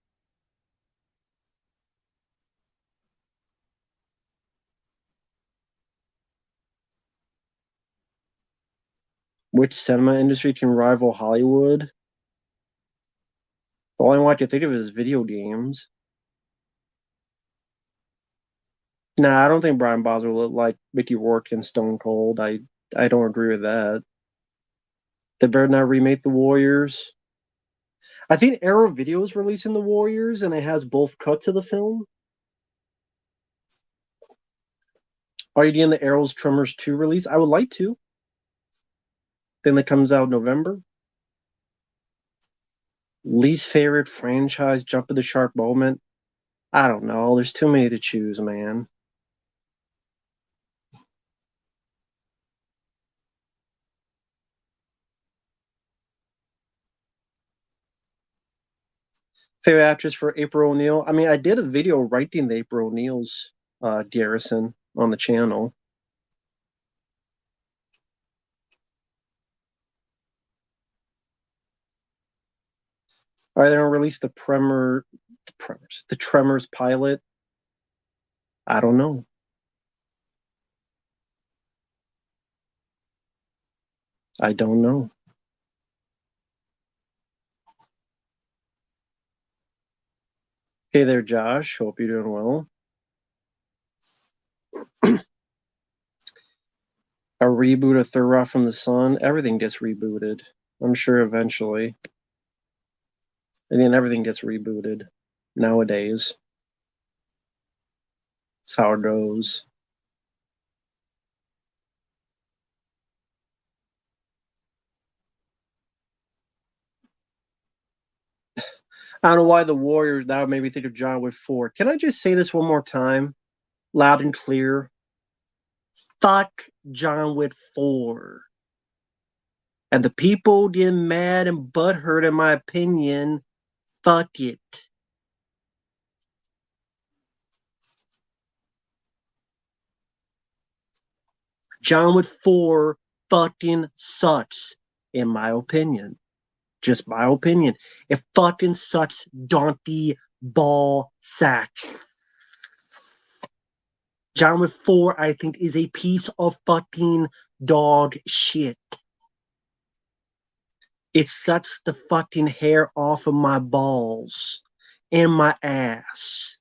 Which cinema industry can rival Hollywood? The only one I can think of is video games. Nah, I don't think Brian Bosworth will look like Mickey Rourke and Stone Cold. I don't agree with that. They better not remake The Warriors. I think Arrow Video is releasing The Warriors, and it has both cuts of the film. Are you getting the Arrow's Tremors 2 release? I would like to. Then that comes out November. Least favorite franchise jump of the shark moment? I don't know. There's too many to choose, man. Favorite actress for April O'Neil? I mean, I did a video writing the April O'Neil's garrison on the channel. Are they gonna release the Tremors pilot? I don't know. I don't know. Hey there, Josh. Hope you're doing well. A reboot of Third Rock from the Sun. Everything gets rebooted. I'm sure eventually. I mean, everything gets rebooted nowadays. That's how it goes. I don't know why the Warriors now made me think of John Wick 4. Can I just say this one more time, loud and clear? Fuck John Wick 4. And the people getting mad and butthurt, in my opinion, fuck it. John Wick 4 fucking sucks, in my opinion. Just my opinion. It fucking sucks donkey ball sacks. John Wick 4, I think, is a piece of fucking dog shit. It sucks the fucking hair off of my balls and my ass.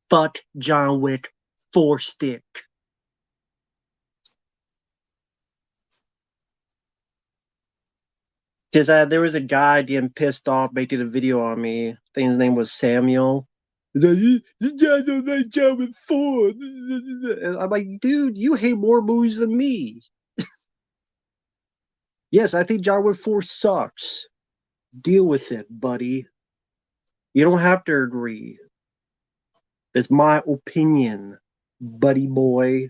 Fuck John Wick 4 stick. Because there was a guy getting pissed off making a video on me. I think his name was Samuel. He's like, this guy don't like John Wick 4. And I'm like, dude, you hate more movies than me. Yes, I think John Wick 4 sucks. Deal with it, buddy. You don't have to agree. It's my opinion, buddy boy.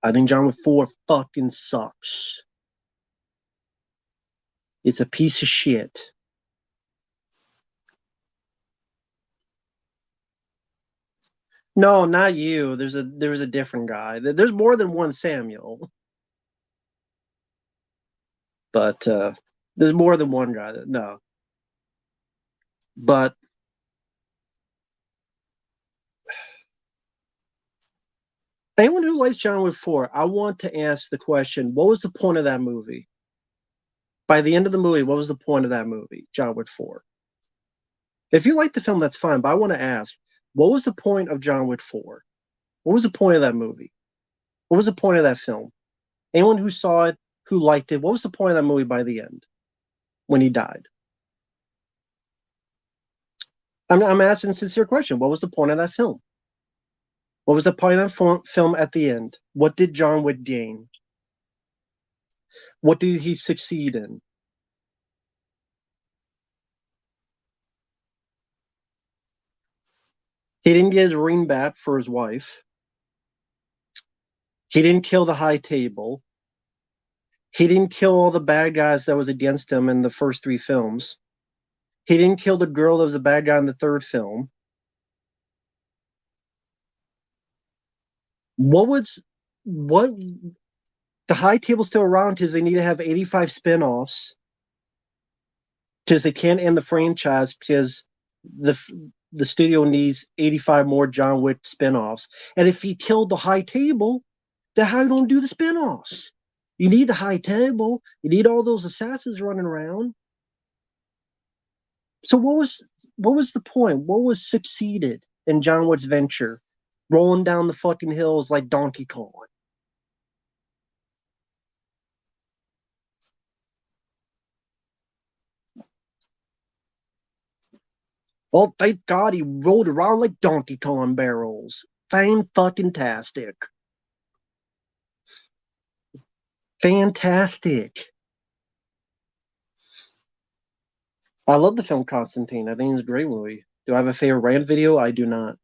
I think John Wick 4 fucking sucks. It's a piece of shit. No, not you. There's a different guy. There's more than one Samuel, but there's more than one guy. No, but anyone who likes John Wick 4, I want to ask the question: what was the point of that movie? By the end of the movie, what was the point of that movie, John Wick 4? If you like the film, that's fine. But I want to ask, what was the point of John Wick 4? What was the point of that movie? What was the point of that film? Anyone who saw it, who liked it, what was the point of that movie by the end when he died? I'm asking a sincere question. What was the point of that film? What was the point of that film at the end? What did John Wick gain? What did he succeed in? He didn't get his ring back for his wife. He didn't kill the high table. He didn't kill all the bad guys that was against him in the first three films. He didn't kill the girl that was a bad guy in the third film. What the high table's still around because they need to have 85 spin-offs because they can't end the franchise because the the studio needs 85 more John Wick spin-offs. And if he killed the high table, then how you don't do the spin-offs? You need the high table. You need all those assassins running around. So what was the point? What was succeeded in John Wick's venture? Rolling down the fucking hills like Donkey Kong. Oh, thank God he rolled around like Donkey Kong barrels. Fan-fucking-tastic. Fantastic. I love the film Constantine. I think it's a great movie. Do I have a favorite rant video? I do not.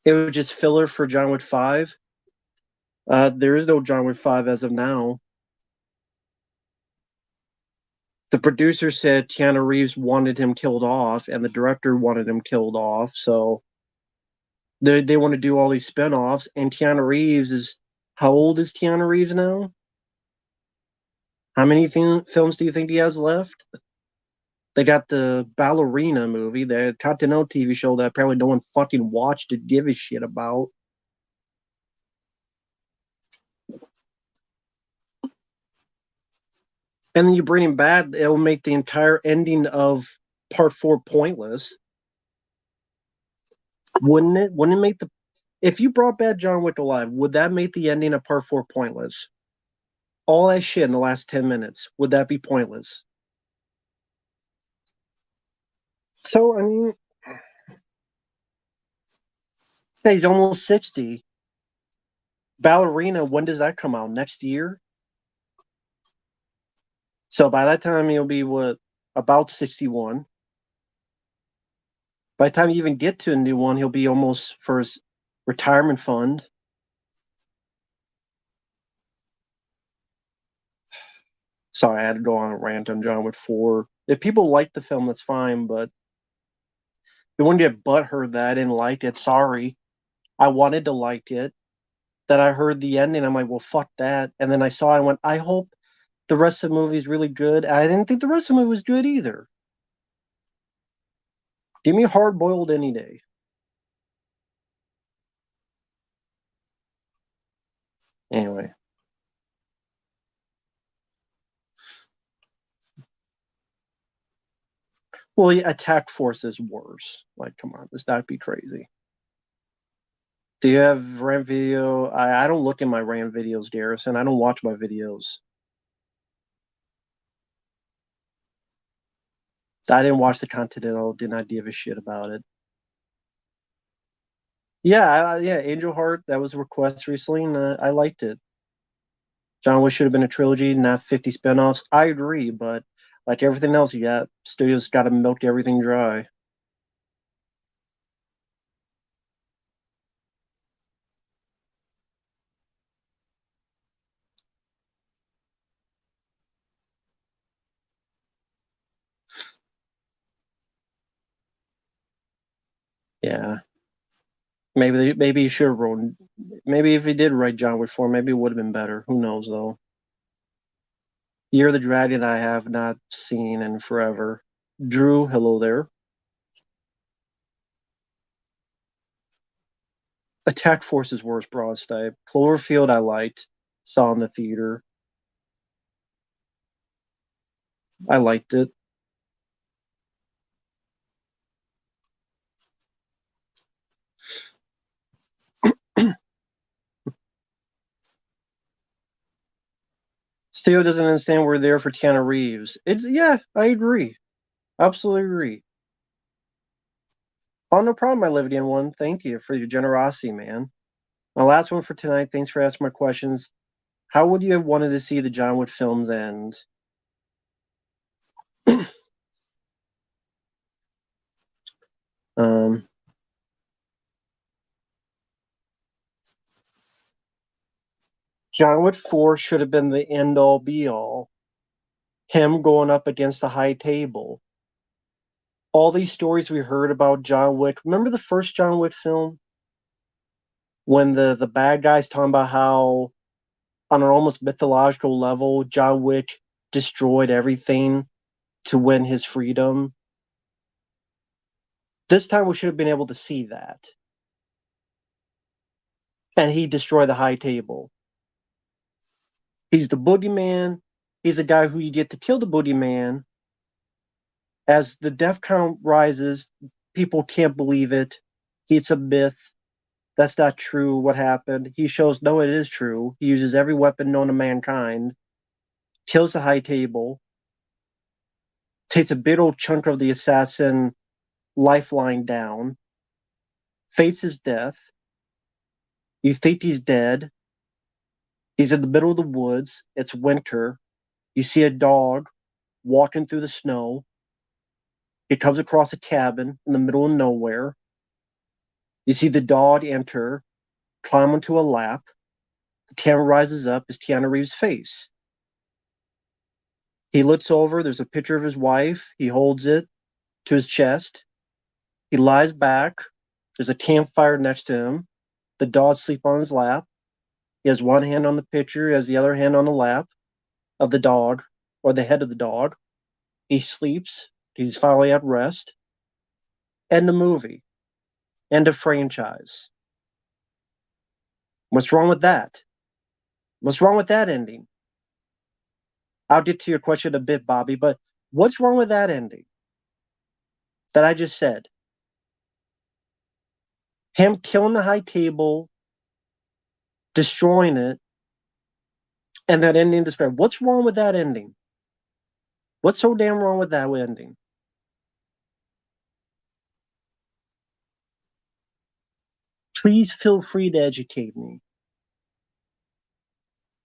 It was just filler for John Wick 5. There is no John Wick 5 as of now. The producer said Keanu Reeves wanted him killed off, and the director wanted him killed off. So they want to do all these spinoffs, and Keanu Reeves is how old is Keanu Reeves now? How many films do you think he has left? They got the Ballerina movie, the Continental TV show that apparently no one fucking watched to give a shit about. And then you bring him back, it'll make the entire ending of part 4 pointless. Wouldn't it? Wouldn't it make the if you brought back John Wick alive, would that make the ending of part 4 pointless? All that shit in the last 10 minutes, would that be pointless? So I mean, hey, he's almost 60. Ballerina, when does that come out? Next year? So by that time he'll be what, about 61. By the time you even get to a new one, he'll be almost for his retirement fund. Sorry, I had to go on a rant on John Wick 4. If people like the film, that's fine, but you wouldn't get butthurt that I didn't like it. Sorry. I wanted to like it. That I heard the ending, I'm like, well, fuck that. And then I saw it and went, I hope the rest of the movie is really good. I didn't think the rest of the movie was good either. Give me hard boiled any day. Anyway. Well, yeah, Attack Force is worse. Like, come on, this not be crazy. Do you have rant video? I don't look in my rant videos, Garrison. I don't watch my videos. I didn't watch the Continental. Did not give a shit about it. Yeah, yeah, Angel Heart. That was a request recently, and I liked it. John Wick should have been a trilogy, not 50 spinoffs. I agree, but like everything else, you got studios got to milk everything dry. Yeah, maybe he should have wrote. Maybe if he did write John Wick 4, maybe it would have been better. Who knows though? Year of the Dragon, I have not seen in forever. Drew, hello there. Attack Force's worst broad type. Cloverfield, I liked. Saw in the theater. I liked it. Theo doesn't understand we're there for Keanu Reeves. Yeah, I agree. Absolutely agree. Oh, no problem, my Lividian one. Thank you for your generosity, man. My last one for tonight. Thanks for asking my questions. How would you have wanted to see the John Wick films end? um, John Wick 4 should have been the end all be all. Him going up against the high table. All these stories we heard about John Wick. Remember the first John Wick film? When the bad guys talking about how, on an almost mythological level, John Wick destroyed everything to win his freedom. This time we should have been able to see that. And he destroyed the high table. He's the boogeyman. He's the guy who you get to kill the boogeyman. As the death count rises, people can't believe it. It's a myth. That's not true. What happened? He shows no, it is true. He uses every weapon known to mankind, kills the high table, takes a big old chunk of the assassin lifeline down, faces death. You think he's dead. He's in the middle of the woods. It's winter. You see a dog walking through the snow. He comes across a cabin in the middle of nowhere. You see the dog enter, climb onto a lap. The camera rises up as Keanu Reeves' face. He looks over. There's a picture of his wife. He holds it to his chest. He lies back. There's a campfire next to him. The dog sleeps on his lap. He has one hand on the picture. He has the other hand on the lap of the dog, or the head of the dog. He sleeps. He's finally at rest. End of movie. End of franchise. What's wrong with that? What's wrong with that ending? I'll get to your question in a bit, Bobby, but what's wrong with that ending that I just said? Him killing the high table, destroying it, and that ending described. What's wrong with that ending? What's so damn wrong with that ending? Please feel free to educate me.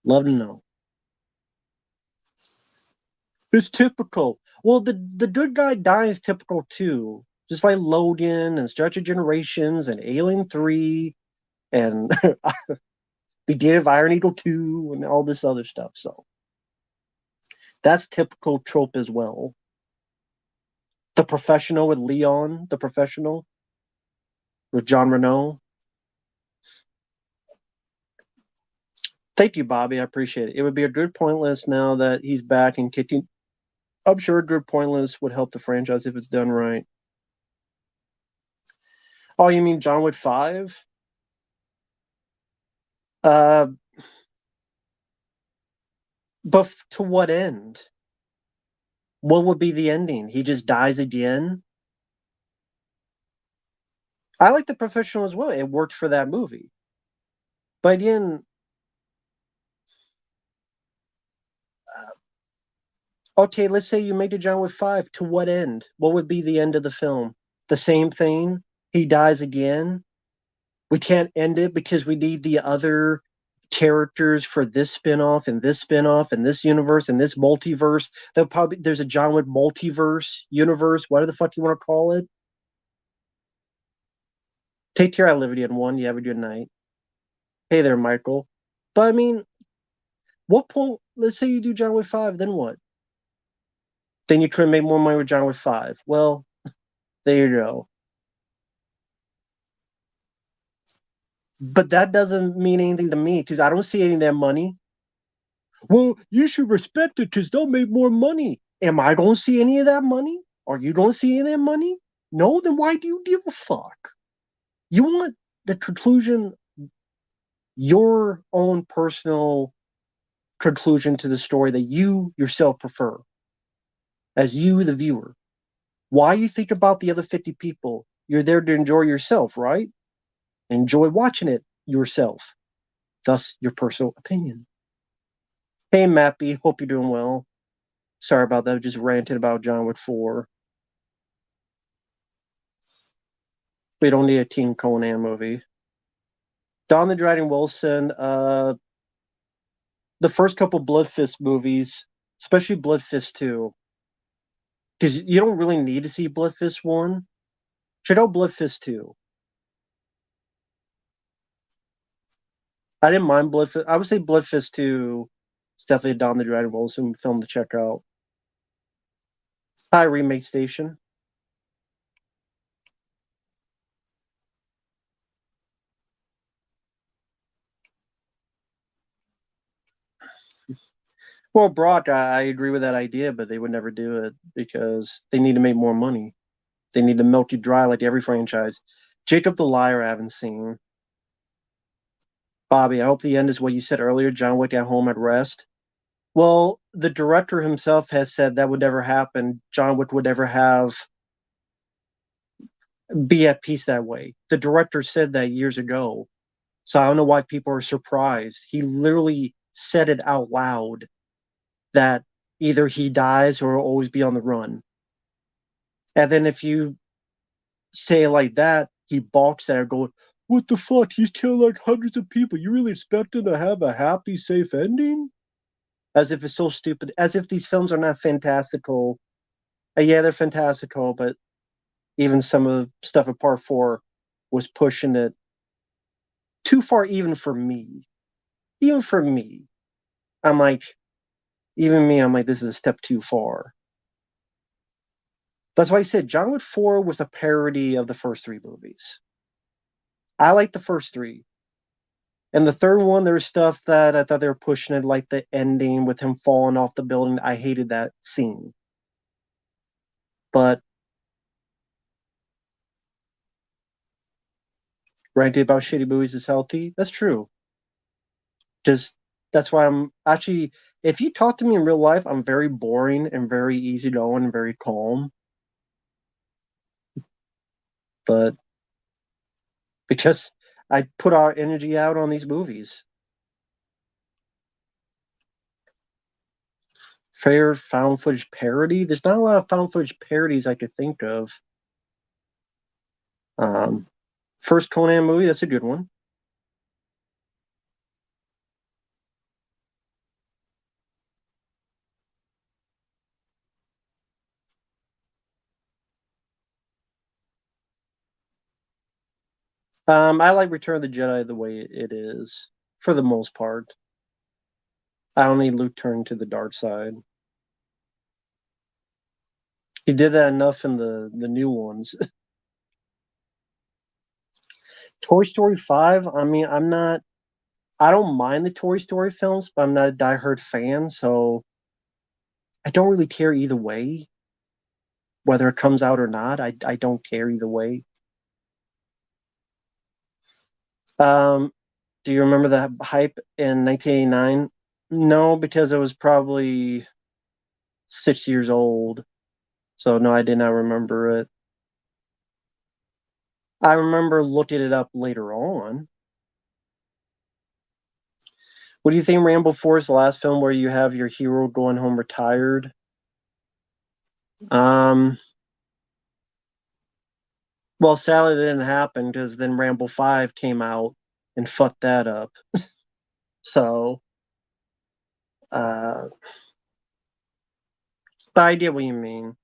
Love to know. It's typical. Well, the good guy dying is typical too. Just like Logan and Stretch of Generations and Alien 3 and Beginning of Iron Eagle 2 and all this other stuff. So that's typical trope as well. The Professional with Leon, The Professional with John Reno. Thank you, Bobby. I appreciate it. It would be a good pointless now that he's back and kicking. I'm sure a good pointless would help the franchise if it's done right. Oh, you mean John Wick 5? Uh, but to what end? What would be the ending? He just dies again? I like The Professional as well. It worked for that movie. But again, okay, let's say you made a John Wick 5. To what end? What would be the end of the film? The same thing? He dies again? We can't end it because we need the other characters for this spinoff and this spinoff and this universe and this multiverse. There's a John Wick multiverse universe, whatever the fuck you want to call it. Take care, I live in one. You have a good night. Hey there, Michael. But I mean, what point? Let's say you do John Wick 5, then what? Then you try to make more money with John Wick 5. Well, there you go. But that doesn't mean anything to me because I don't see any of that money. Well, you should respect it because they'll make more money. Am I going to see any of that money? Are you going to see any of that money? No, then why do you give a fuck? You want the conclusion, your own personal conclusion to the story that you yourself prefer, as you, the viewer. Why you think about the other 50 people? You're there to enjoy yourself, right? Enjoy watching it yourself. Thus, your personal opinion. Hey, Mappy. Hope you're doing well. Sorry about that. I just ranted about John Wick 4. We don't need a Teen Conan movie. Don the Dragon Wilson, the first couple Blood Fist movies, especially Blood Fist 2, because you don't really need to see Blood Fist 1. Check out Blood Fist 2. I didn't mind Blood Fist. I would say Blood Fist 2 is definitely a Don the Dragon Wilson film to check out. Hi, Remake Station. Well, Brock, I agree with that idea, but they would never do it because they need to make more money. They need to milk you dry like every franchise. Jacob the Liar, I haven't seen. Bobby, I hope the end is what you said earlier, John Wick at home at rest. Well, the director himself has said that would never happen. John Wick would never have be at peace that way. The director said that years ago. So I don't know why people are surprised. He literally said it out loud that either he dies or will always be on the run. And then if you say it like that, he balks at it going, what the fuck? He's killed like hundreds of people. You really expect him to have a happy, safe ending? As if it's so stupid. As if these films are not fantastical. Yeah, they're fantastical, but even some of the stuff in part four was pushing it too far, even for me. Even for me. I'm like, even me, I'm like, this is a step too far. That's why I said John Wick 4 was a parody of the first three movies. I like the first three. And the third one, there was stuff that I thought they were pushing it, like the ending with him falling off the building. I hated that scene. But ranting about shitty movies is healthy. That's true. Just that's why I'm actually, if you talk to me in real life, I'm very boring and very easygoing and very calm. But because I put our energy out on these movies. Fair found footage parody. There's not a lot of found footage parodies I could think of. Um, First Conan movie, that's a good one. I like Return of the Jedi the way it is, for the most part. I don't need Luke turning to the dark side. He did that enough in the new ones. Toy Story 5, I mean, I don't mind the Toy Story films, but I'm not a diehard fan, so I don't really care either way. Whether it comes out or not, I don't care either way. Um, do you remember the hype in 1989? No, because I was probably 6 years old. So no, I did not remember it. I remember looking it up later on. What do you think Rambo 4 is the last film where you have your hero going home retired? Um, well, sadly, that didn't happen because then Rambo 5 came out and fucked that up. So, uh, but I get what you mean.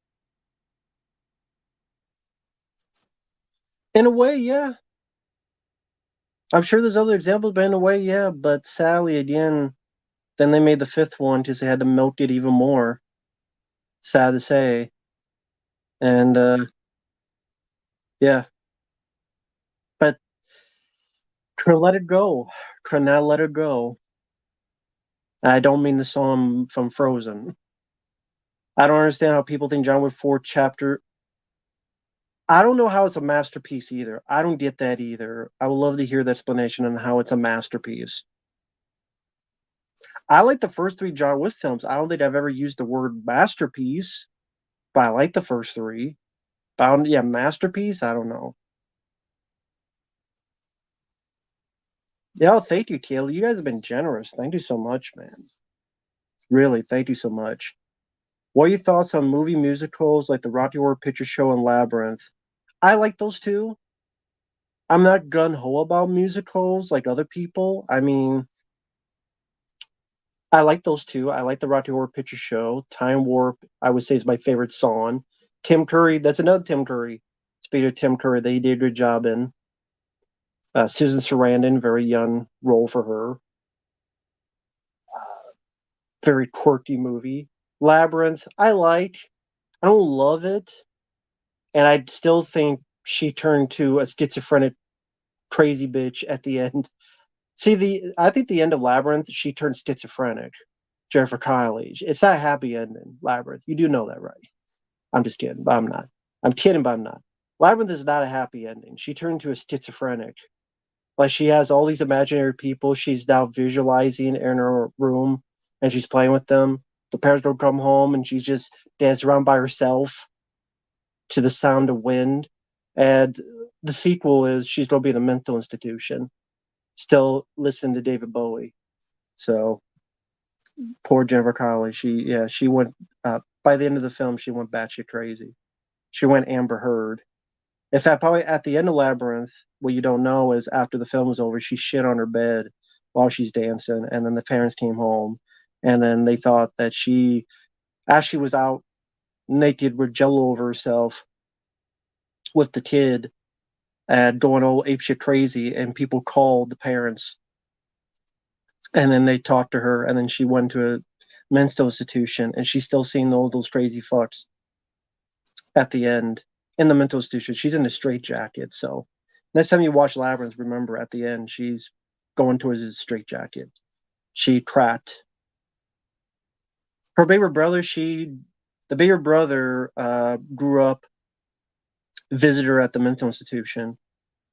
In a way, yeah. I'm sure there's other examples, but in a way, yeah. But sadly, again, then they made the fifth one because they had to milk it even more. Sad to say. And yeah, but could let it go. Could not let it go. I don't mean the song from Frozen. I don't understand how people think John Wick 4 chapter. I don't know how it's a masterpiece either. I don't get that either. I would love to hear the explanation on how it's a masterpiece. I like the first three John Wick films. I don't think I've ever used the word masterpiece, but I like the first three. But yeah, masterpiece. I don't know. Yeah, thank you, Kayla. You guys have been generous. Thank you so much, man. Really, thank you so much. What are your thoughts on movie musicals like the Rocky Horror Picture Show and Labyrinth? I like those too. I'm not gun ho about musicals like other people. I mean, I like those two. I like the Rocky Horror Picture Show. Time Warp, I would say, is my favorite song. Tim Curry, that's another Tim Curry. Speaking of Tim Curry, they did a good job in. Susan Sarandon, very young role for her. Very quirky movie. Labyrinth, I like. I don't love it, and I still think she turned to a schizophrenic crazy bitch at the end. See, I think the end of Labyrinth, she turned schizophrenic. Jennifer Connelly. It's not a happy ending. Labyrinth. You do know that, right? I'm just kidding, but I'm not. I'm kidding, but I'm not. Labyrinth is not a happy ending. She turned to a schizophrenic. Like she has all these imaginary people she's now visualizing in her room, and she's playing with them. The parents don't come home, and she's just dancing around by herself to the sound of wind. And the sequel is she's going to be in a mental institution, still listening to David Bowie. So poor Jennifer Connelly. She went by the end of the film she went batshit crazy. She went Amber Heard. In fact, probably at the end of Labyrinth, what you don't know is after the film was over, she shit on her bed while she's dancing, and then the parents came home, and then they thought that she actually was out naked with jello over herself with the kid and going all apeshit crazy, and people called the parents, and then they talked to her, and then she went to a mental institution, and she's still seeing all those crazy fucks at the end in the mental institution. She's in a straitjacket. So next time you watch Labyrinth, remember at the end she's going towards his straitjacket. She cracked. Her baby brother, the baby brother grew up, visited her at the mental institution,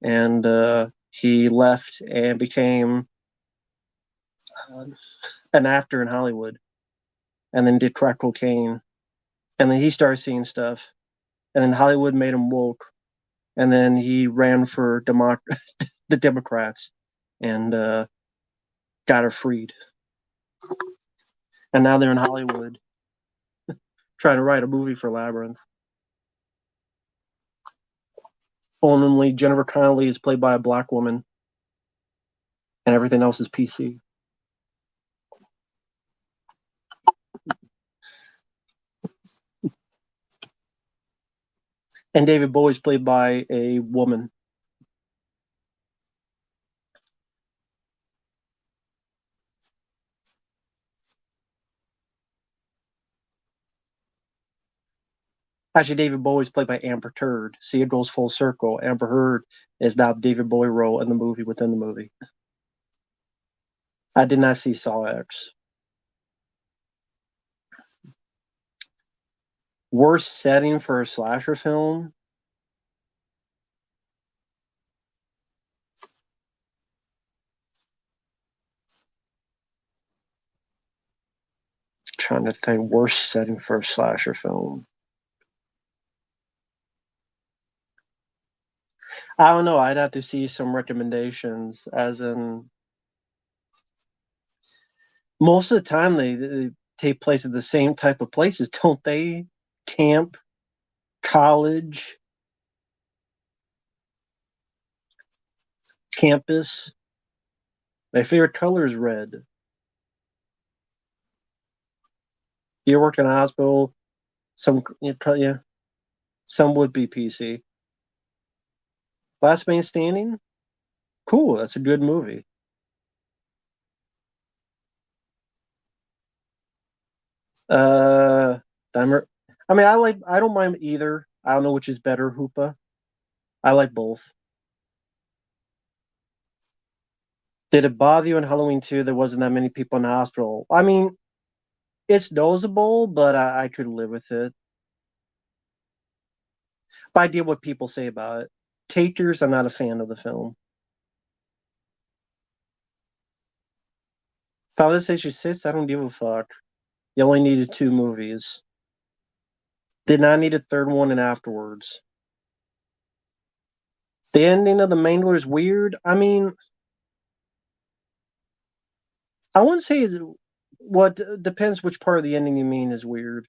and he left and became uh, an actor in Hollywood, and then did crack cocaine, and then he started seeing stuff, and then Hollywood made him woke, and then he ran for the Democrats, and got her freed. And now they're in Hollywood trying to write a movie for Labyrinth. Only Jennifer Connelly is played by a black woman, and everything else is PC. And David Bowie's played by a woman. Actually, David Bowie's played by Amber Turd. See, it goes full circle. Amber Heard is now the David Bowie role in the movie within the movie. I did not see Saw X. Worst setting for a slasher film? Trying to think, worst setting for a slasher film. I don't know. I'd have to see some recommendations, as in most of the time they take place at the same type of places, don't they? Camp, college, campus. My favorite color is red. You worked in a hospital. Yeah, some would be PC. Last Man Standing. Cool. That's a good movie. Uh, Dimer. I mean, I don't mind either. I don't know which is better, Hoopa. I like both. Did it bother you in Halloween 2 there wasn't that many people in the hospital? I mean, it's noticeable, but I could live with it. But I get what people say about it. Takers, I'm not a fan of the film. Final Destination 6, I don't give a fuck. You only needed two movies. Did not need a third one and afterwards. The ending of The Mangler is weird. I mean, I wouldn't say What depends which part of the ending you mean is weird.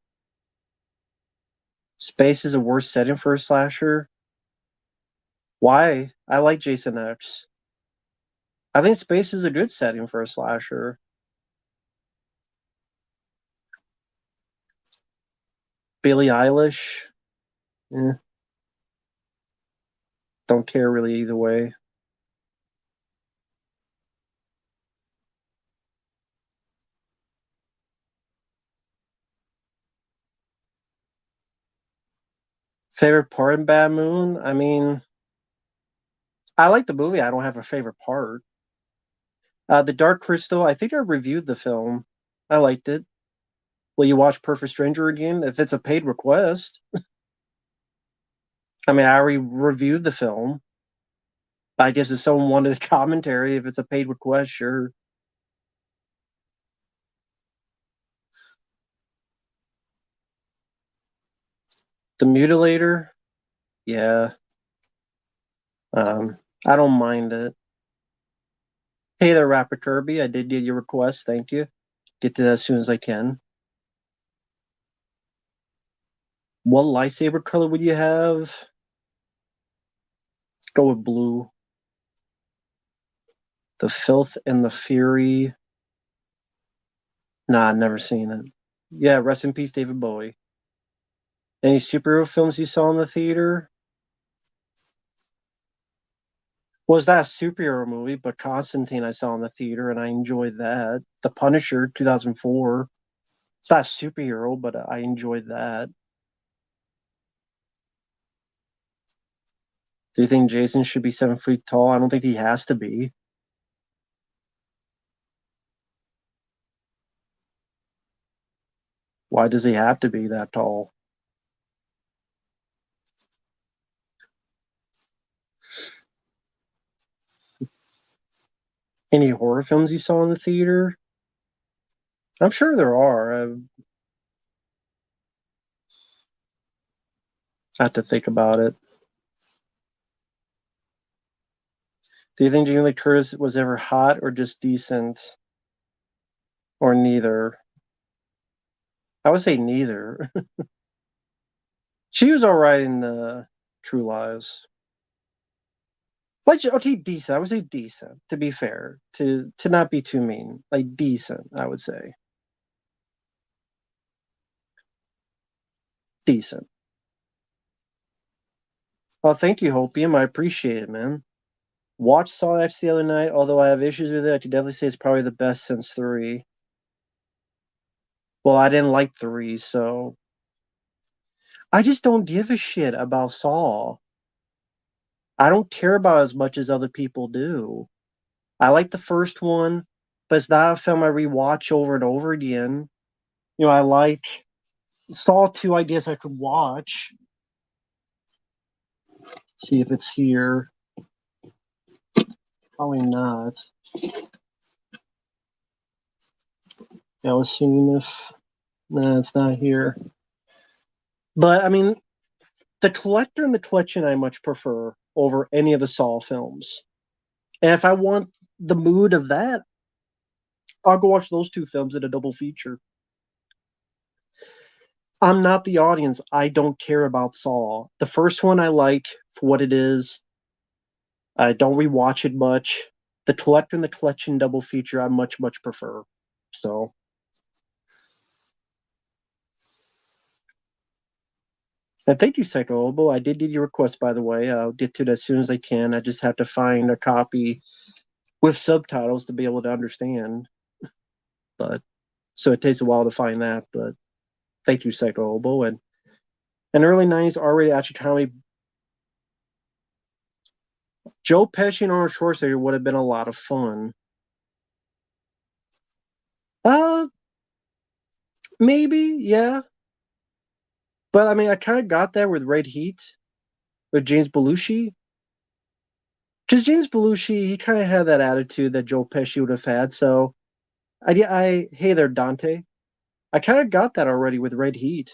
Space is a worse setting for a slasher. Why? I like Jason X. I think space is a good setting for a slasher. Billie Eilish, eh, don't care really either way. Favorite part in Bad Moon? I mean, I like the movie. I don't have a favorite part. The Dark Crystal. I think I reviewed the film. I liked it. Will you watch Perfect Stranger again if it's a paid request? I mean, I already reviewed the film. I guess if someone wanted a commentary, if it's a paid request, sure. The Mutilator, yeah. Um, I don't mind it. Hey there, Rapper Kirby. I did get your request. Thank you. Get to that as soon as I can. What lightsaber color would you have? Go with blue. The Filth and the Fury. Nah, I've never seen it. Yeah, rest in peace, David Bowie. Any superhero films you saw in the theater? Was that a superhero movie? But Constantine I saw in the theater and I enjoyed that. The Punisher, 2004. It's not a superhero, but I enjoyed that. Do you think Jason should be 7 feet tall? I don't think he has to be. Why does he have to be that tall? Any horror films you saw in the theater? I'm sure there are. I have to think about it. Do you think Jamie Lee Curtis was ever hot or just decent? Or neither? I would say neither. She was all right in True Lies. Like, okay, decent. I would say decent. To be fair, to not be too mean, like decent. I would say decent. Well, thank you, Hopium. I appreciate it, man. Watched Saw X the other night. Although I have issues with it, I could definitely say it's probably the best since three. Well, I didn't like three, so I just don't give a shit about Saw. I don't care about it as much as other people do. I like the first one, but it's not a film I rewatch over and over again. I like Saw 2, I guess I could watch. See if it's here. Probably not. I was seeing if. No, it's not here. But I mean, the Collector and the Collection I much prefer over any of the Saw films. And if I want the mood of that, I'll go watch those two films in a double feature. I'm not the audience. I don't care about Saw. The first one I like for what it is. I don't rewatch it much. The Collector and the Collection double feature I much prefer. So, and thank you, Psycho Obo. I did get your request, by the way. I'll get to it as soon as I can. I just have to find a copy with subtitles to be able to understand. But so it takes a while to find that. But thank you, Psycho Obo. And an early '90s R-rated action comedy. Joe Pesci and Arnold Schwarzenegger would have been a lot of fun. Uh, maybe, yeah. But I mean, I kind of got that with Red Heat with James Belushi. Because James Belushi, he kind of had that attitude that Joe Pesci would have had. So, hey there, Dante. I kind of got that already with Red Heat.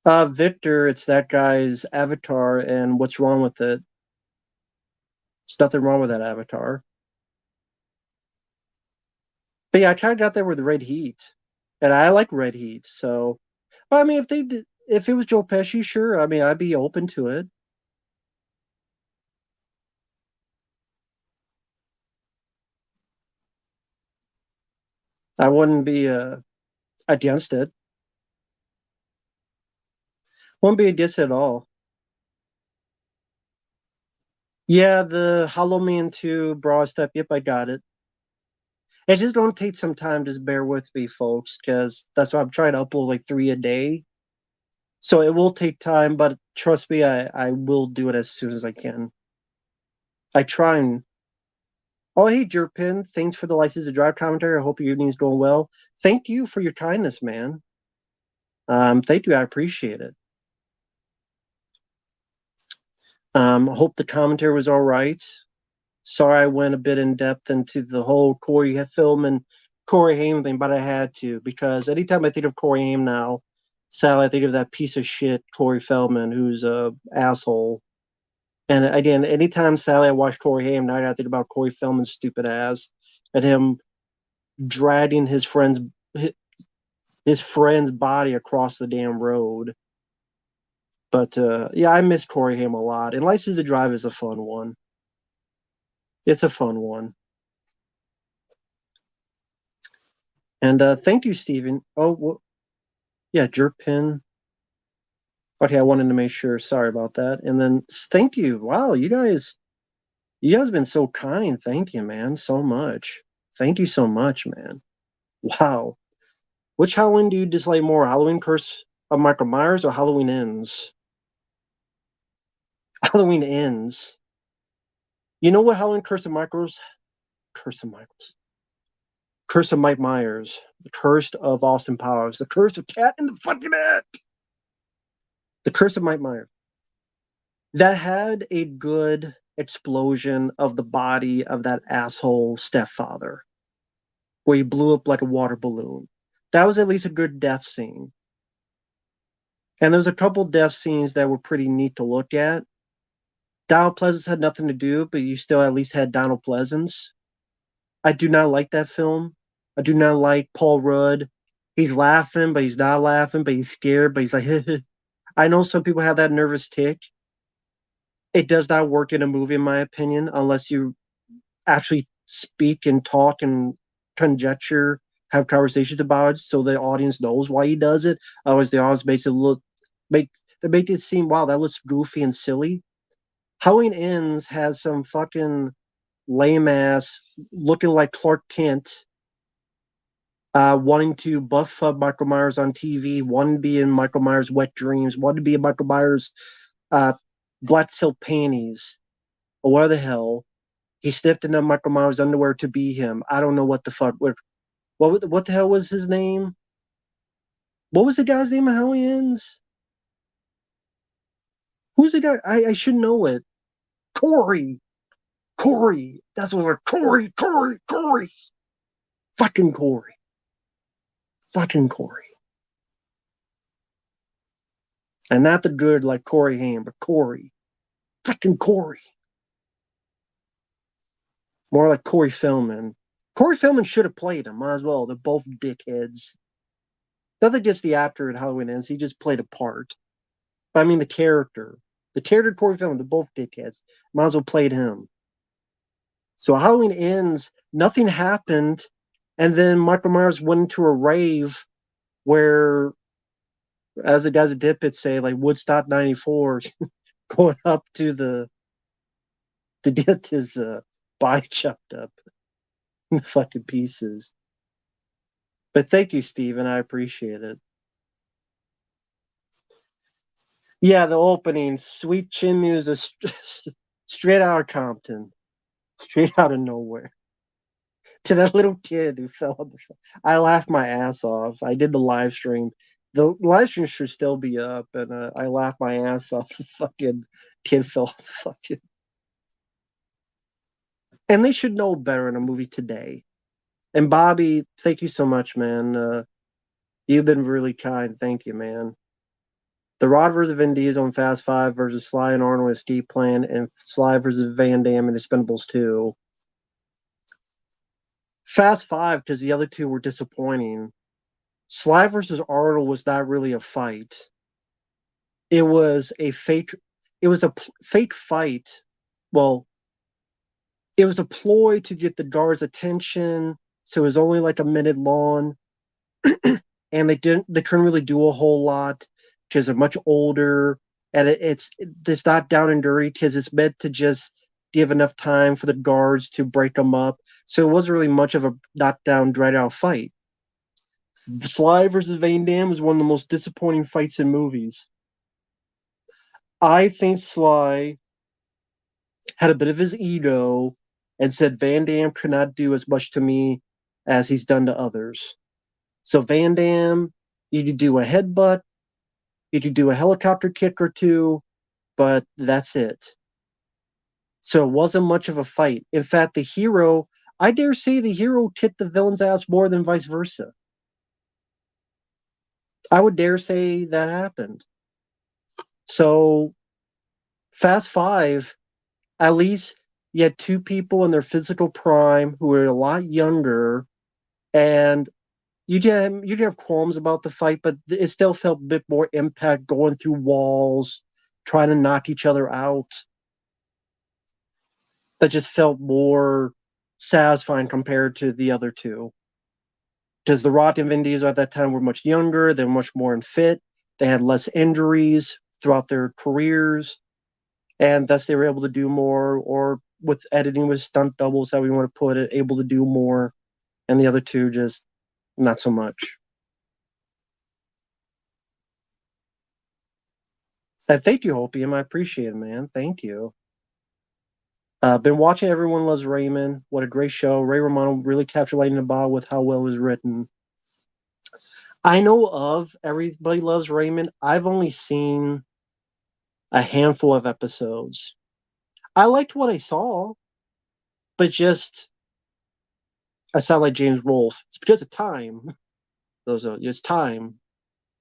Victor, it's that guy's avatar, and what's wrong with it? There's nothing wrong with that Avatar. But yeah, I kind of got there with Red Heat, and I like Red Heat. So, but I mean, if it was Joe Pesci, sure. I mean, I'd be open to it. I wouldn't be against it. Wouldn't be against it at all. Yeah, the Hollow Man 2 Broad Step. Yep, I got it. It's just gonna take some time. Just bear with me, folks, because that's why I'm trying to upload like 3 a day. So it will take time, but trust me, I will do it as soon as I can. I try and oh hey Jerpin, thanks for the license to drive commentary. I hope your evening's going well. Thank you for your kindness, man. Thank you, I appreciate it. Hope the commentary was all right. Sorry I went a bit in depth into the whole Corey film and Corey Haim thing, but I had to because anytime I think of Corey Haim now, sadly I think of that piece of shit Corey Feldman who's a asshole. And again, anytime Sally I watch Corey Haim, now I gotta think about Corey Feldman's stupid ass and him dragging his friend's body across the damn road. But yeah, I miss Corey Haim a lot. And License to Drive is a fun one. It's a fun one. And thank you, Steven. Oh, well, yeah, Jerk Pin. Okay, I wanted to make sure. Sorry about that. And then thank you. Wow, you guys been so kind. Thank you, man, so much. Thank you so much, man. Wow. Which Halloween do you dislike more? Halloween Curse of Michael Myers or Halloween Ends? Halloween Ends. You know what Halloween Curse of Michaels? Curse of Mike Myers. The Curse of Austin Powers. The Curse of Cat in the fucking Hat. The Curse of Mike Myers. That had a good explosion of the body of that asshole stepfather, where he blew up like a water balloon. That was at least a good death scene. And there was a couple death scenes that were pretty neat to look at. Donald Pleasance had nothing to do, but you still at least had Donald Pleasance. I do not like that film. I do not like Paul Rudd. He's laughing, but he's not laughing, but he's scared, but he's like, I know some people have that nervous tick. It does not work in a movie, in my opinion, unless you actually speak and talk and conjecture, have conversations about it, so the audience knows why he does it. Otherwise, the audience makes it make it seem wow, that looks goofy and silly. Halloween Ends has some fucking lame ass looking like Clark Kent, wanting to buff up Michael Myers on TV, wanting to be in Michael Myers' wet dreams, wanting to be in Michael Myers' uh, black silk panties, or where the hell. He sniffed enough Michael Myers underwear to be him. I don't know what the fuck. What the hell was his name? What was the guy's name in Halloween Ends? Who's the guy? I should know it. Corey. Corey. That's what we're Corey. Corey. Corey. Fucking Corey. Fucking Corey. And not the good like Corey Haim, but Corey. Fucking Corey. More like Corey Feldman. Corey Feldman should have played him. Might as well. They're both dickheads. Nothing against the actor in Halloween Ends. He just played a part. But I mean the character. The character Corey Feldman, they're both dickheads. Might as well played him. So Halloween Ends, nothing happened. And then Michael Myers went into a rave where, as the guys at Dip say, like Woodstock 94, going up to get his body chopped up in fucking pieces. But thank you, Steven. I appreciate it. Yeah, the opening, Sweet Chin Music, straight out of Compton, straight out of nowhere. To that little kid who fell on the floor. I laughed my ass off. I did the live stream. The live stream should still be up, and I laughed my ass off. The fucking kid fell fucking. And they should know better in a movie today. And Bobby, thank you so much, man. You've been really kind. Thank you, man. The Rod versus Vin Diesel in Fast Five versus Sly and Arnold Escape Plan, and Sly versus Van Damme in Expendables 2. Fast Five, because the other two were disappointing. Sly versus Arnold was not really a fight. It was a fake. It was a fake fight. Well, it was a ploy to get the guards' attention. So it was only like a minute long, and they couldn't really do a whole lot because they're much older, and it's not down and dirty because it's meant to just give enough time for the guards to break them up. So it wasn't really much of a knockdown, drag out fight. Sly versus Van Damme is one of the most disappointing fights in movies. I think Sly had a bit of his ego and said Van Damme could not do as much to me as he's done to others. So Van Damme, you could do a headbutt, you could do a helicopter kick or two, but that's it. So it wasn't much of a fight. In fact, the hero, I dare say the hero kicked the villain's ass more than vice versa. I would dare say that happened. So Fast Five, at least you had two people in their physical prime who were a lot younger, and you'd have qualms about the fight, but it still felt a bit more impact going through walls, trying to knock each other out. That just felt more satisfying compared to the other two. Because The Rock and Vin Diesel at that time were much younger, they were much more in fit, they had less injuries throughout their careers, and thus they were able to do more, or with editing with stunt doubles, how we want to put it, able to do more, and the other two just not so much. And thank you, Hopium. I appreciate it, man. Thank you. Been watching Everyone Loves Raymond. What a great show. Ray Romano really captured Lightning the Ball with how well it was written. I know of Everybody Loves Raymond. I've only seen a handful of episodes. I liked what I saw, but just I sound like James Rolfe. It's because of time. It's time.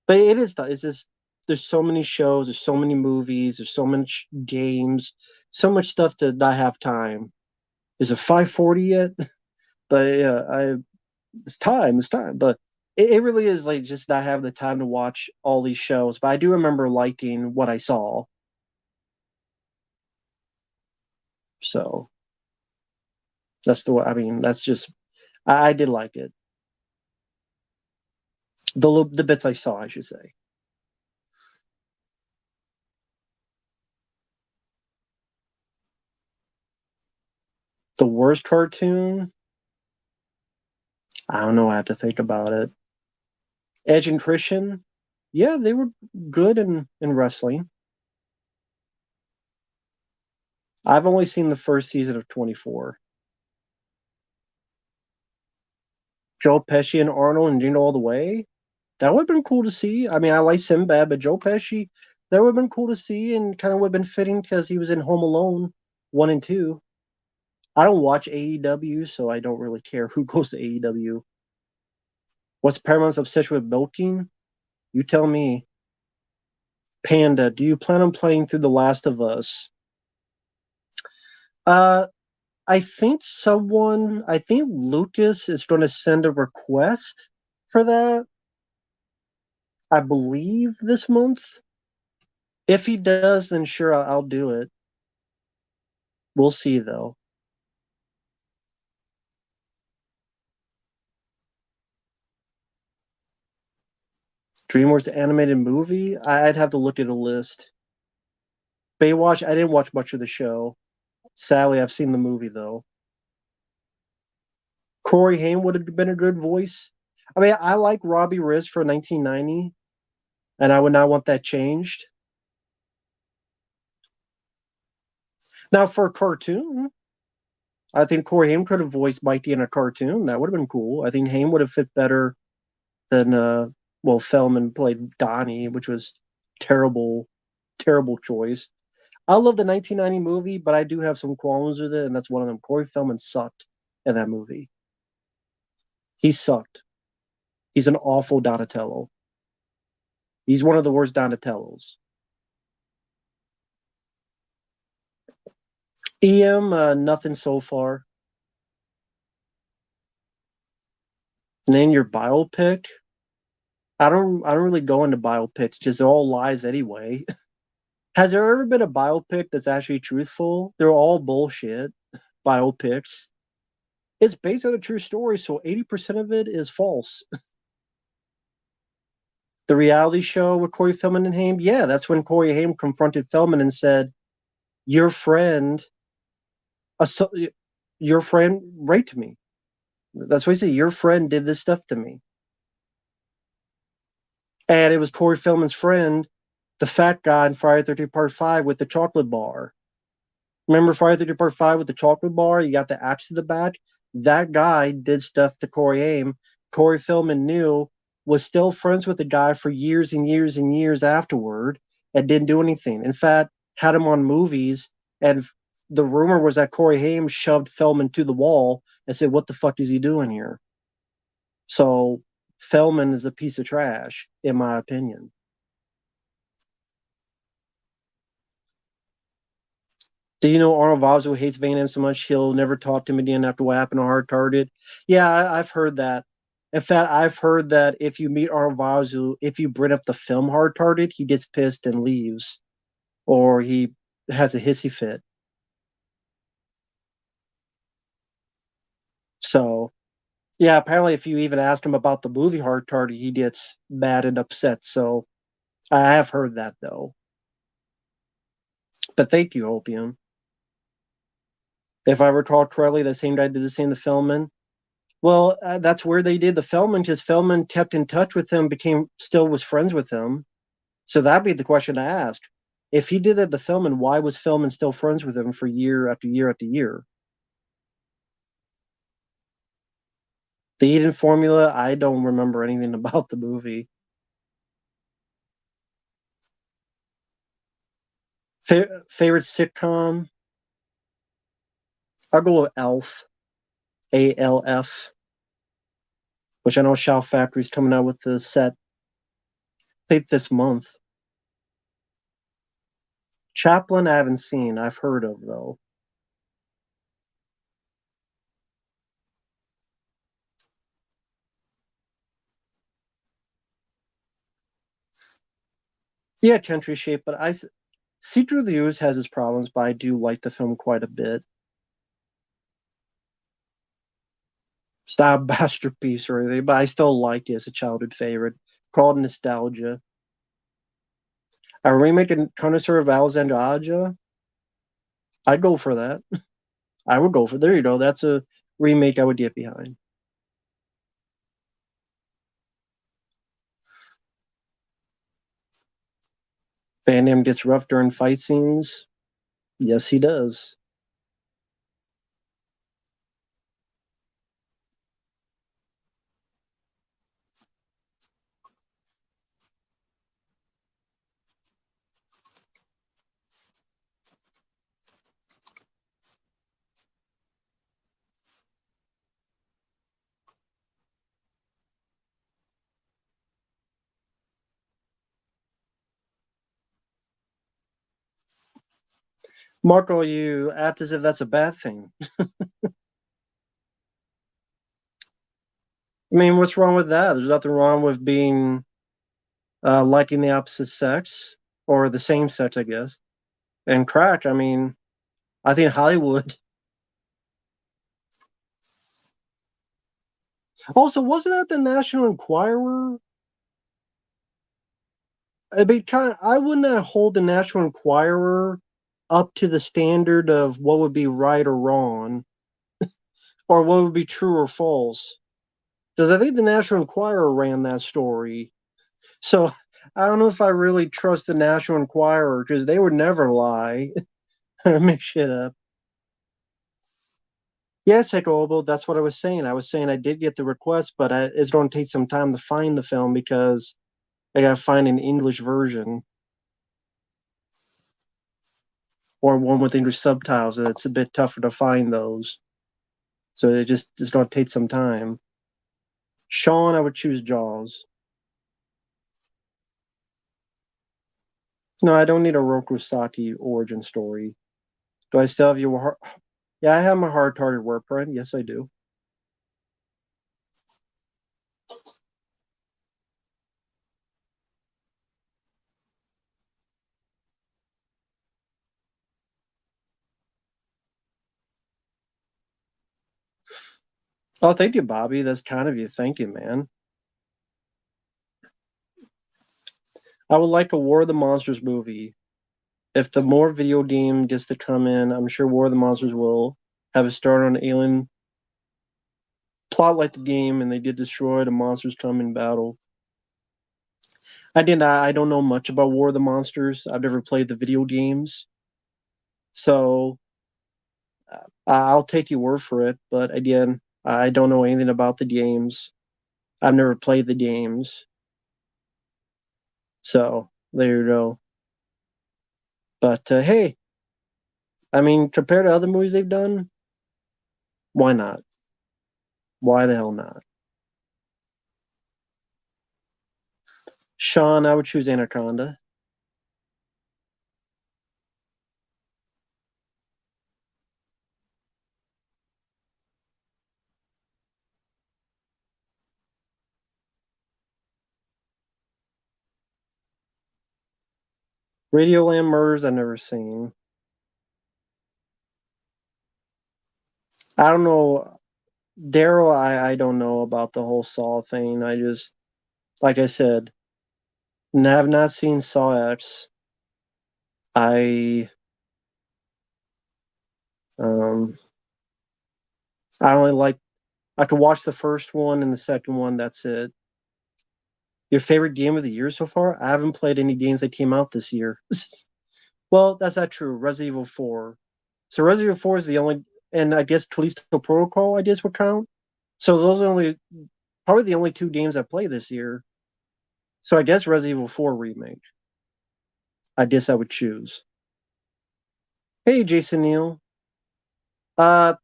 But it is. It's just there's so many shows, there's so many movies, there's so much games, so much stuff to not have time. Is it 5:40 yet? But yeah, it's time. It's time. But it really is like just not having the time to watch all these shows. But I do remember liking what I saw. So that's the way. I mean, that's just I did like it. The bits I saw, I should say. The worst cartoon, I don't know. I have to think about it. Edge and Christian, yeah, they were good in wrestling. I've only seen the first season of 24. Joe Pesci and Arnold and Jingle All the Way. That would have been cool to see. I mean, I like Sinbad, but Joe Pesci, that would have been cool to see and kind of would have been fitting because he was in Home Alone 1 and 2. I don't watch AEW, so I don't really care who goes to AEW. What's Paramount's obsession with milking? You tell me. Panda, do you plan on playing through The Last of Us? Uh, I think Lucas is going to send a request for that, I believe, this month. If he does, then sure, I'll do it. We'll see, though. DreamWorks animated movie? I'd have to look at a list. Baywatch, I didn't watch much of the show. Sadly, I've seen the movie, though. Corey Haim would have been a good voice. I mean, I like Robbie Riz for 1990, and I would not want that changed. Now, for a cartoon, I think Corey Haim could have voiced Mikey in a cartoon. That would have been cool. I think Haim would have fit better than well, Feldman played Donnie, which was terrible, terrible choice. I love the 1990 movie, but I do have some qualms with it, and that's one of them. Corey Feldman sucked in that movie. He sucked. He's an awful Donatello. He's one of the worst Donatellos. Nothing so far. Name your biopic. I don't really go into biopics, just all lies anyway. Has there ever been a biopic that's actually truthful? They're all bullshit biopics. It's based on a true story, so 80% of it is false. The reality show with Corey Feldman and Haim, yeah, that's when Corey Haim confronted Feldman and said, "Your friend, your friend raped me." That's what he said. Your friend did this stuff to me, and it was Corey Feldman's friend, the fat guy in Friday the 13th Part 5 with the chocolate bar. Remember Friday the 13th Part 5 with the chocolate bar? You got the axe to the back. That guy did stuff to Corey Haim. Corey Feldman knew, was still friends with the guy for years and years and years afterward, and didn't do anything. In fact, had him on movies, and the rumor was that Corey Haim shoved Feldman to the wall and said, "What the fuck is he doing here?" So Feldman is a piece of trash, in my opinion. Do you know Arnold Vosloo hates Van Damme so much he'll never talk to him again after what happened to Hard Target? Yeah, I've heard that. In fact, I've heard that if you meet Arnold Vosloo, if you bring up the film Hard Target, he gets pissed and leaves, or he has a hissy fit. So, yeah, apparently, if you even ask him about the movie Hard Target, he gets mad and upset. So, I have heard that though. But thank you, Opium. If I recall correctly, the same guy did the same to Feldman. Well, that's where they did the Feldman, because Feldman kept in touch with him, still was friends with him. So that'd be the question to ask. If he did that to Feldman, why was Feldman still friends with him for year after year after year? The Eden Formula, I don't remember anything about the movie. Favorite sitcom? I'll go with Alf, ALF, which I know Shout Factory's coming out with the set, I think this month. Chaplin, I haven't seen. I've heard of, though. Yeah, Country Shape, but Secret of the Ooze has its problems, but I do like the film quite a bit. It's not a masterpiece or anything, but I still like it as a childhood favorite. Called Nostalgia. A remake and Connoisseur of Alexander Aja. I'd go for that. I would go for there you go. That's a remake I would get behind. Van Damme gets rough during fight scenes. Yes, he does. Marco, you act as if that's a bad thing. I mean, what's wrong with that? There's nothing wrong with being liking the opposite sex or the same sex, I guess. And crack, I mean, I think Hollywood. Also, wasn't that the National Enquirer? I mean, I wouldn't hold the National Enquirer up to the standard of what would be right or wrong, or what would be true or false. Because I think the National Enquirer ran that story. So I don't know if I really trust the National Enquirer, because they would never lie or make shit up. Yes, Obo, that's what I was saying. I was saying I did get the request, but it's going to take some time to find the film because I got to find an English version or one with English subtitles. And it's a bit tougher to find those. So it's going to take some time. Sean, I would choose Jaws. No, I don't need a Rokusaki origin story. Do I still have your heart? Yeah, I have my hard-hearted work friend. Yes, I do. Oh, thank you, Bobby. That's kind of you. Thank you, man. I would like a War of the Monsters movie. If the more video game gets to come in, I'm sure War of the Monsters will have a start on alien plot like the game, and they did destroy the monsters come in battle. I don't know much about War of the Monsters. I've never played the video games, so I'll take your word for it. But again, I don't know anything about the games. I've never played the games, so there you go. But hey, I mean, compared to other movies they've done, why not? Why the hell not? Sean, I would choose Anaconda. Radioland Murders, I've never seen. I don't know. Daryl, I don't know about the whole Saw thing. I just, like I said, have not seen Saw X. I, um, I only like, I could watch the first one and the second one. That's it. Your favorite game of the year so far? I haven't played any games that came out this year. Well, that's not true. Resident Evil 4. So Resident Evil 4 is the only, and I guess Callisto Protocol, I guess, would count. So those are probably the only two games I played this year. So I guess Resident Evil 4 remake. I guess I would choose. Hey, Jason Neal. Uh,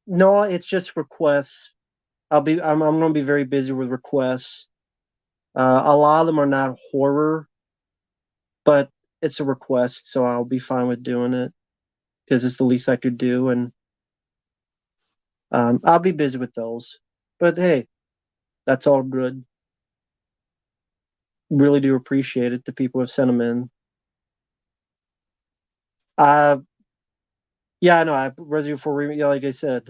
no, it's just requests. I'm gonna be very busy with requests. A lot of them are not horror, but it's a request, so I'll be fine with doing it because it's the least I could do, and I'll be busy with those. But hey, that's all good. Really do appreciate it. The people have sent them in. Uh, yeah, I know. I Resident Evil 4 remake. Yeah, like I said,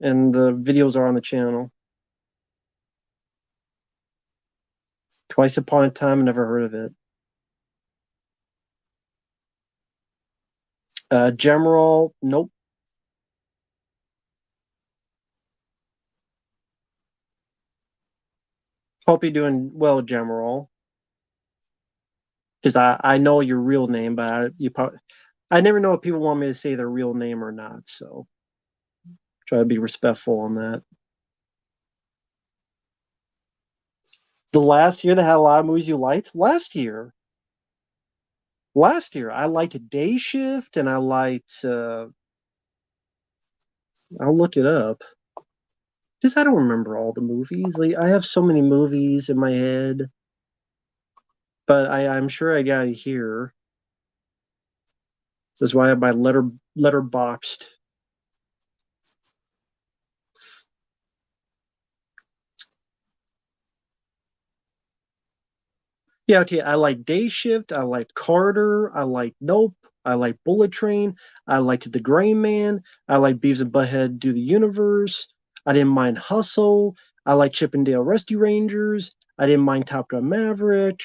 and the videos are on the channel. Twice Upon a Time, I never heard of it. Gemerald, nope. Hope you're doing well, Gemerald. Because I know your real name, but I never know if people want me to say their real name or not. So try to be respectful on that. The last year that had a lot of movies you liked? Last year, I liked Day Shift and I liked, I'll look it up. Because I don't remember all the movies. Like, I have so many movies in my head, but I'm sure I got it here. That's why I have my letterboxed. Yeah, okay. I like Day Shift. I like Carter. I like Nope. I like Bullet Train. I liked The Gray Man. I like Beavis and Butthead Do the Universe. I didn't mind Hustle. I like Chippendale Rescue Rangers. I didn't mind Top Gun Maverick.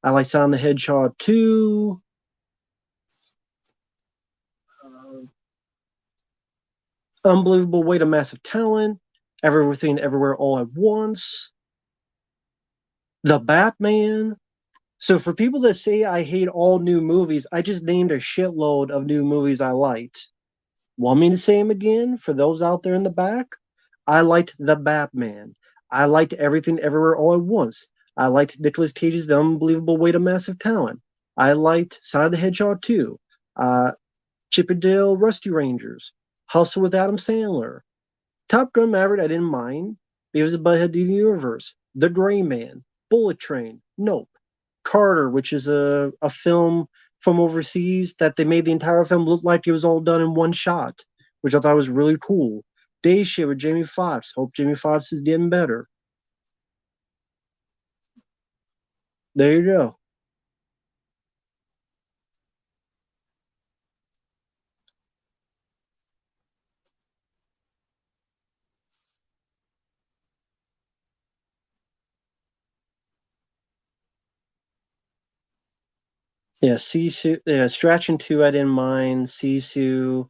I like Sonic the Hedgehog 2. Uh, Unbelievable Weight of Massive Talent. Everything Everywhere All at Once. The Batman. So for people that say I hate all new movies, I just named a shitload of new movies I liked. Want me to say them again for those out there in the back? I liked The Batman. I liked Everything Everywhere All at Once. I liked Nicolas Cage's The Unbelievable Weight of Massive Talent. I liked Sonic the Hedgehog 2. Uh, Chippendale Rescue Rangers. Hustle with Adam Sandler. Top Gun Maverick, I didn't mind. Beavis and Butthead the Universe. The Gray Man. Bullet Train. Nope. Carter, which is a film from overseas that they made the entire film look like it was all done in one shot, which I thought was really cool. Day Shift with Jamie Foxx. Hope Jamie Foxx is getting better. There you go. Yeah, Sisu. Yeah, Stretching 2, I didn't mind. Sisu.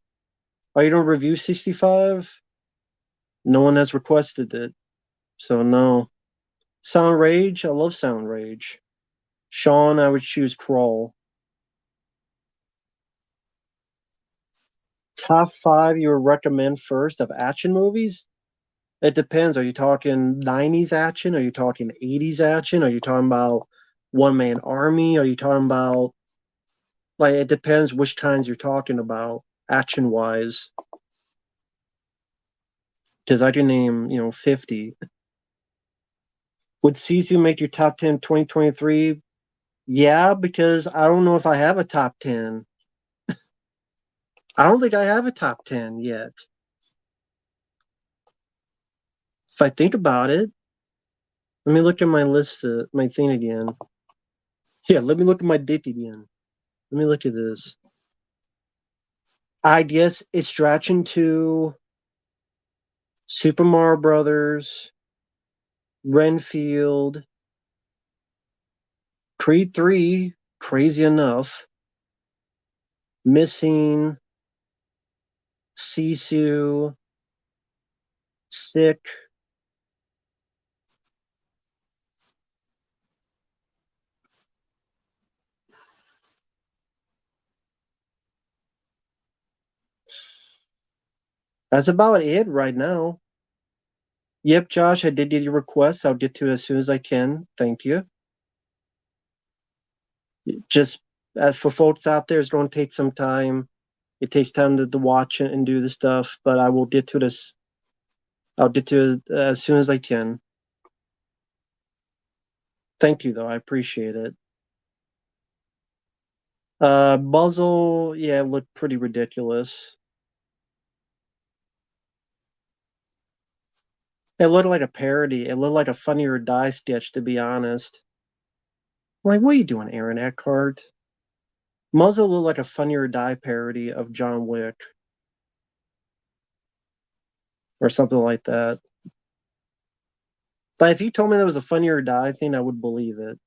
Oh, you don't review 65? No one has requested it. So, no. Sound Rage? I love Sound Rage. Sean, I would choose Crawl. Top five you would recommend first of action movies? It depends. Are you talking 90s action? Are you talking 80s action? Are you talking about One Man Army? Are you talking about, like, it depends which kinds you're talking about action wise. Because I can name, 50. Would Sisu make your top 10 2023? Yeah, because I don't know if I have a top 10. I don't think I have a top 10 yet. If I think about it, let me look at my list, my thing again. Yeah, let me look at my dick again. Let me look at this. I guess it's stretching to Super Mario Brothers, Renfield, Creed 3, crazy enough, Missing, Sisu, Sick. That's about it right now. Yep, Josh, I did get your request. I'll get to it as soon as I can. Thank you. Just for folks out there, it's going to take some time. It takes time to watch it and do the stuff, but I will get to this. I'll get to it as soon as I can. Thank you, though. I appreciate it. Muzzle, yeah, looked pretty ridiculous. It looked like a parody. It looked like a Funny or Die sketch, to be honest. I'm like, what are you doing, Aaron Eckhart? Muzzle looked like a Funny or Die parody of John Wick or something like that. But if you told me that was a Funny or Die thing, I would believe it.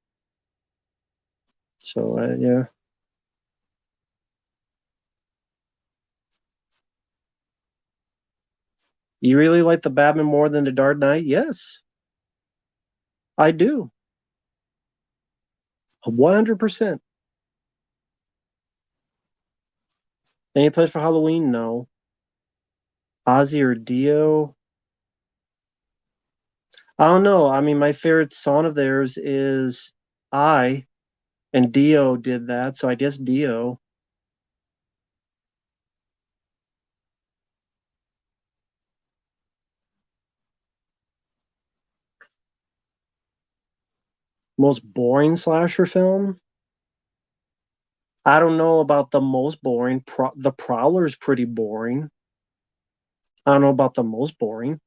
So, yeah. You really like the Batman more than the Dark Knight? Yes, I do. 100%. Any place for Halloween? No. Ozzy or Dio? I don't know. I mean, my favorite song of theirs is I, and Dio did that, so I guess Dio. Most boring slasher film? I don't know about the most boring. The Prowler's pretty boring. I don't know about the most boring.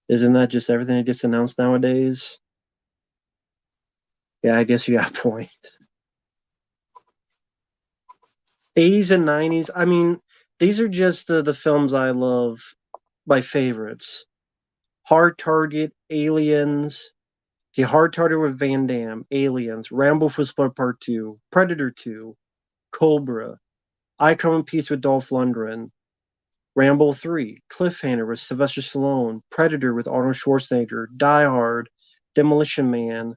Isn't that just everything that gets announced nowadays? Yeah, I guess you got a point. 80s and 90s. I mean, these are just the films I love, my favorites. Hard Target, Aliens, the Hard Target with Van Damme, Aliens, Rambo for Split Part 2, Predator 2, Cobra, I Come in Peace with Dolph Lundgren, Rambo 3, Cliffhanger with Sylvester Stallone, Predator with Arnold Schwarzenegger, Die Hard, Demolition Man,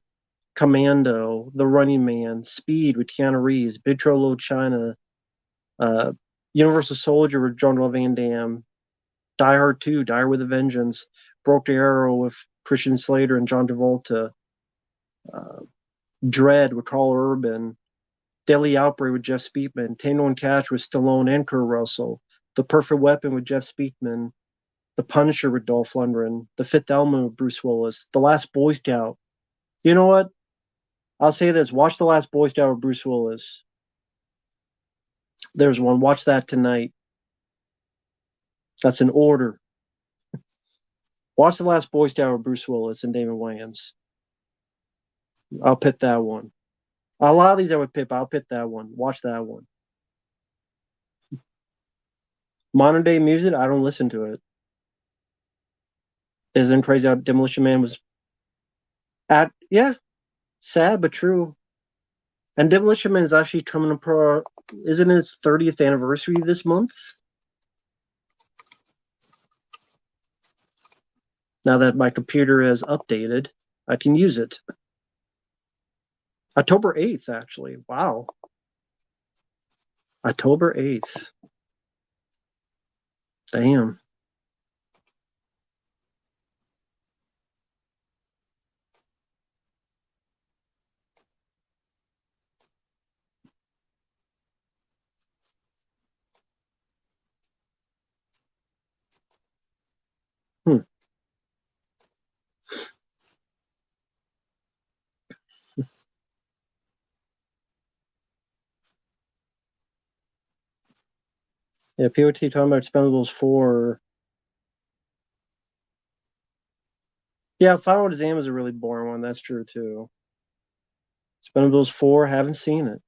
Commando, The Running Man, Speed with Keanu Reeves, Big Trouble in Little China, uh, Universal Soldier with Jean-Claude Van Damme, Die Hard 2, Die Hard with a Vengeance, Broke the Arrow with Christian Slater and John Travolta, uh, Dread with Carl Urban, Deadly Outbreak with Jeff Speakman, Tango and Cash with Stallone and Kurt Russell, The Perfect Weapon with Jeff Speakman, The Punisher with Dolph Lundgren, The Fifth Element with Bruce Willis, The Last Boy Scout. You know what? I'll say this: watch The Last Boy Scout with Bruce Willis. There's one. Watch that tonight. That's an order. Watch The Last Boy Scout with Bruce Willis and Damon Wayans. I'll pit that one. A lot of these I would pit, but I'll pit that one. Watch that one. Modern day music, I don't listen to it. Isn't crazy how Demolition Man was at, yeah, sad but true. And Demolition Man is actually coming up, isn't its 30th anniversary this month? Now that my computer has updated, I can use it. October 8th, actually. Wow. October 8th. Damn. Hmm. Yeah, POT talking about Expendables 4. Yeah, Final Exam is a really boring one. That's true, too. Expendables 4, haven't seen it.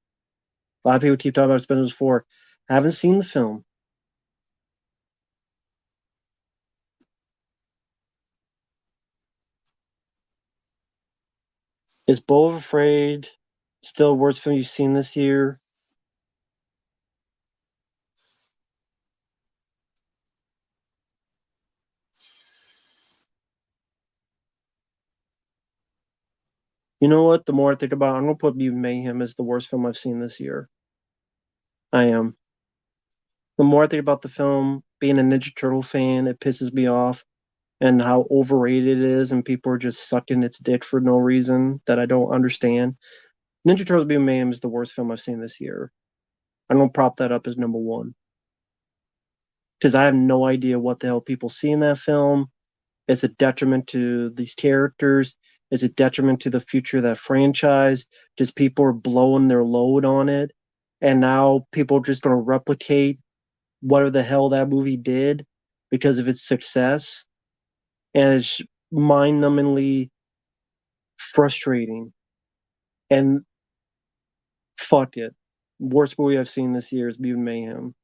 A lot of people keep talking about Expendables 4. Haven't seen the film. Is Bull Afraid still worst film you've seen this year? You know what? The more I think about it, I'm going to put Mutant Mayhem as the worst film I've seen this year. I am. The more I think about the film, being a Ninja Turtle fan, it pisses me off and how overrated it is, and people are just sucking its dick for no reason that I don't understand. Ninja Turtles Mutant Mayhem is the worst film I've seen this year. I'm going to prop that up as number one because I have no idea what the hell people see in that film. It's a detriment to these characters. It's a detriment to the future of that franchise. Just people are blowing their load on it. And now people are just going to replicate whatever the hell that movie did because of its success. And it's mind numbingly frustrating. And fuck it. Worst movie I've seen this year is Mutant Mayhem.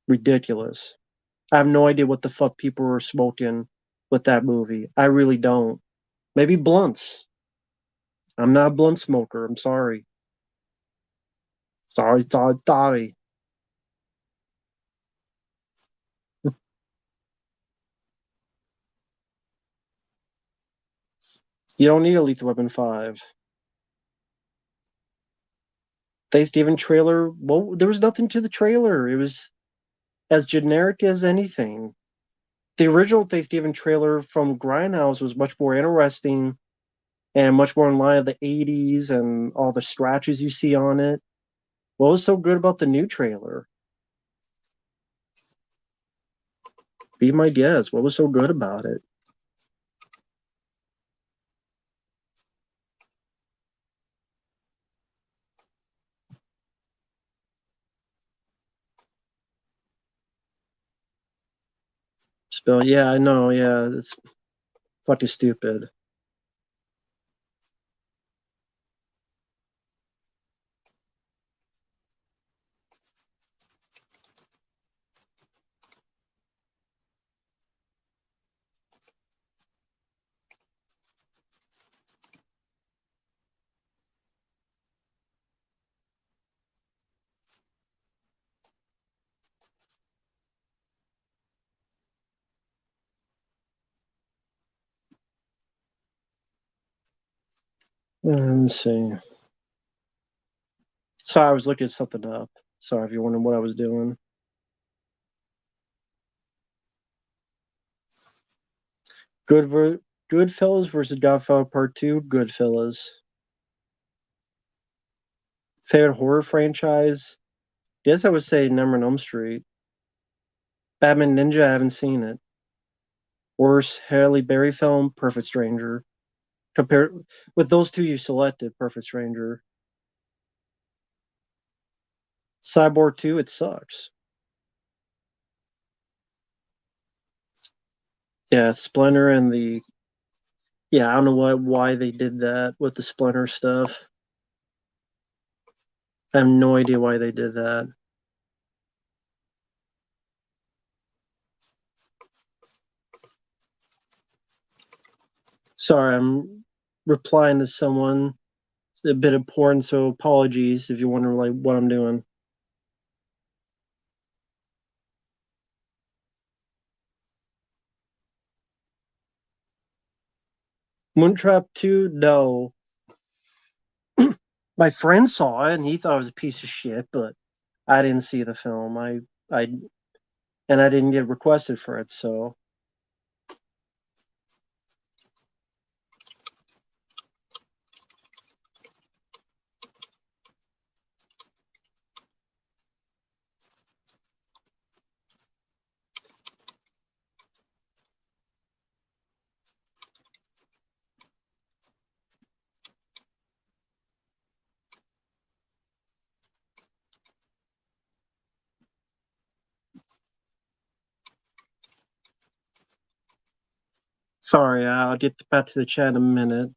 Ridiculous. I have no idea what the fuck people were smoking with that movie. I really don't. Maybe blunts. I'm not a blunt smoker. I'm sorry. Sorry. You don't need a Lethal Weapon 5. Thanksgiving trailer, well, there was nothing to the trailer. It was as generic as anything. The original Thanksgiving trailer from Grindhouse was much more interesting and much more in line of the 80s and all the scratches you see on it. What was so good about the new trailer? Be my guest. What was so good about it? Spell, yeah, I know, yeah, it's fucking stupid. Let's see. Sorry, I was looking something up. Sorry if you're wondering what I was doing. Goodfellas versus Godfather Part 2. Goodfellas. Favorite horror franchise? Yes, I would say Nightmare on Elm Street. Batman Ninja, I haven't seen it. Worst Halle Berry film, Perfect Stranger. Compare with those two you selected, Perfect Stranger. Cyborg 2, it sucks. Yeah, Splinter and the yeah, I don't know why they did that with the Splinter stuff. I have no idea why they did that. Sorry, I'm replying to someone. It's a bit important, so apologies if you wonder like what I'm doing. Moontrap 2, no. My friend saw it and he thought it was a piece of shit, but I didn't see the film. I and I didn't get requested for it, so sorry. I'll get back to the chat in a minute.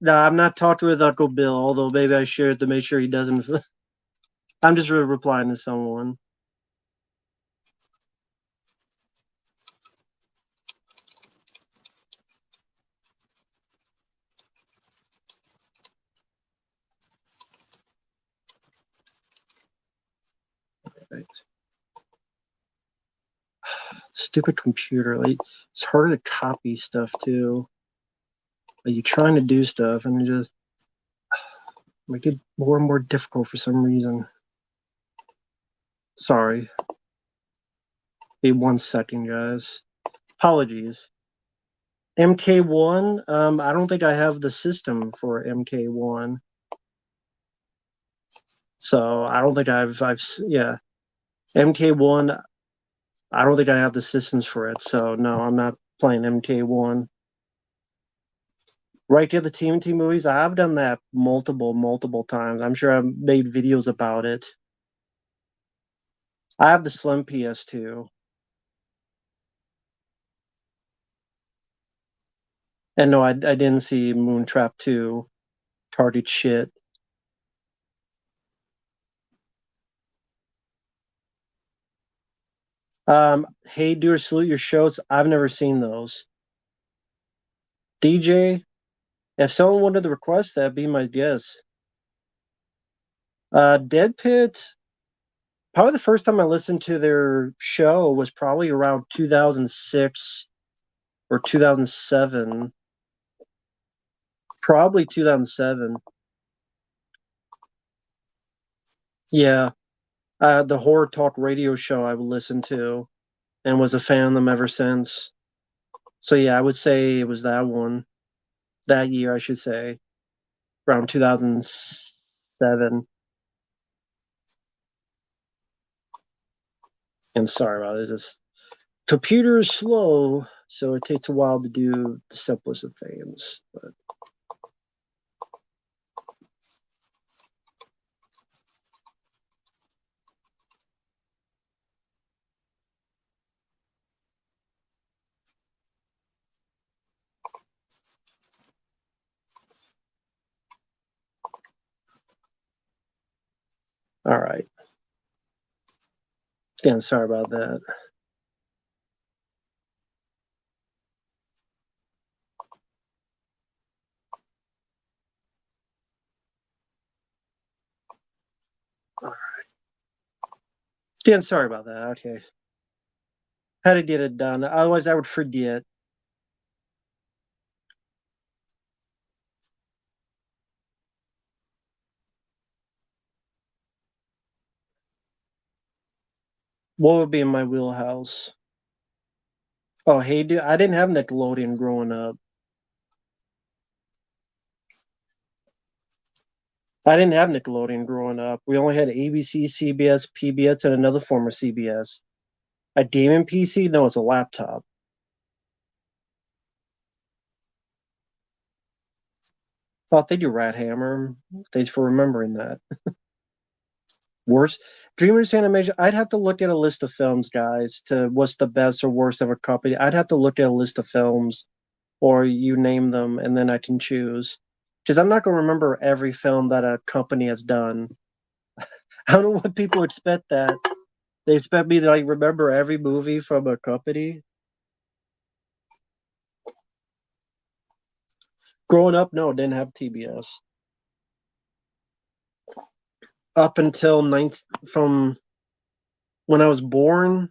No, I'm not talking with Uncle Bill, although maybe I should to make sure he doesn't. I'm just replying to someone. Right. Stupid computer. Like it's hard to copy stuff too. Like you're trying to do stuff and it just make it more and more difficult for some reason. Sorry. Wait 1 second, guys. Apologies. MK1. I don't think I have the system for MK1, so I don't think I've yeah MK1. I don't think I have the systems for it, so no, I'm not playing MK1. Right to the TMT movies. I've done that multiple times. I'm sure I've made videos about it. I have the Slim PS2, and no, I didn't see Moontrap 2. Target shit. Hey, do or salute your shows. I've never seen those. DJ, if someone wanted to request that, be my guess. Dead Pit. Probably the first time I listened to their show was probably around 2006 or 2007. Probably 2007. Yeah, the horror talk radio show I would listen to and was a fan of them ever since. So yeah, I would say it was that one. That year, I should say, around 2007. And sorry about this. This computer is slow, so it takes a while to do the simplest of things. But all right. Again, sorry about that. Again, sorry about that. Okay. Had to get it done. Otherwise, I would forget. What would be in my wheelhouse? Oh, hey, dude, I didn't have Nickelodeon growing up. I didn't have Nickelodeon growing up. We only had ABC, CBS, PBS, and another form of CBS. A gaming PC? No, it's a laptop. Thought they do Rat Hammer. Thanks for remembering that. Worst Dreamers Animation. I'd have to look at a list of films, guys, to what's the best or worst of a company. I'd have to look at a list of films, or you name them, and then I can choose. Because I'm not going to remember every film that a company has done. I don't know what people expect that. They expect me to like remember every movie from a company. Growing up, no, didn't have TBS. Up until from when I was born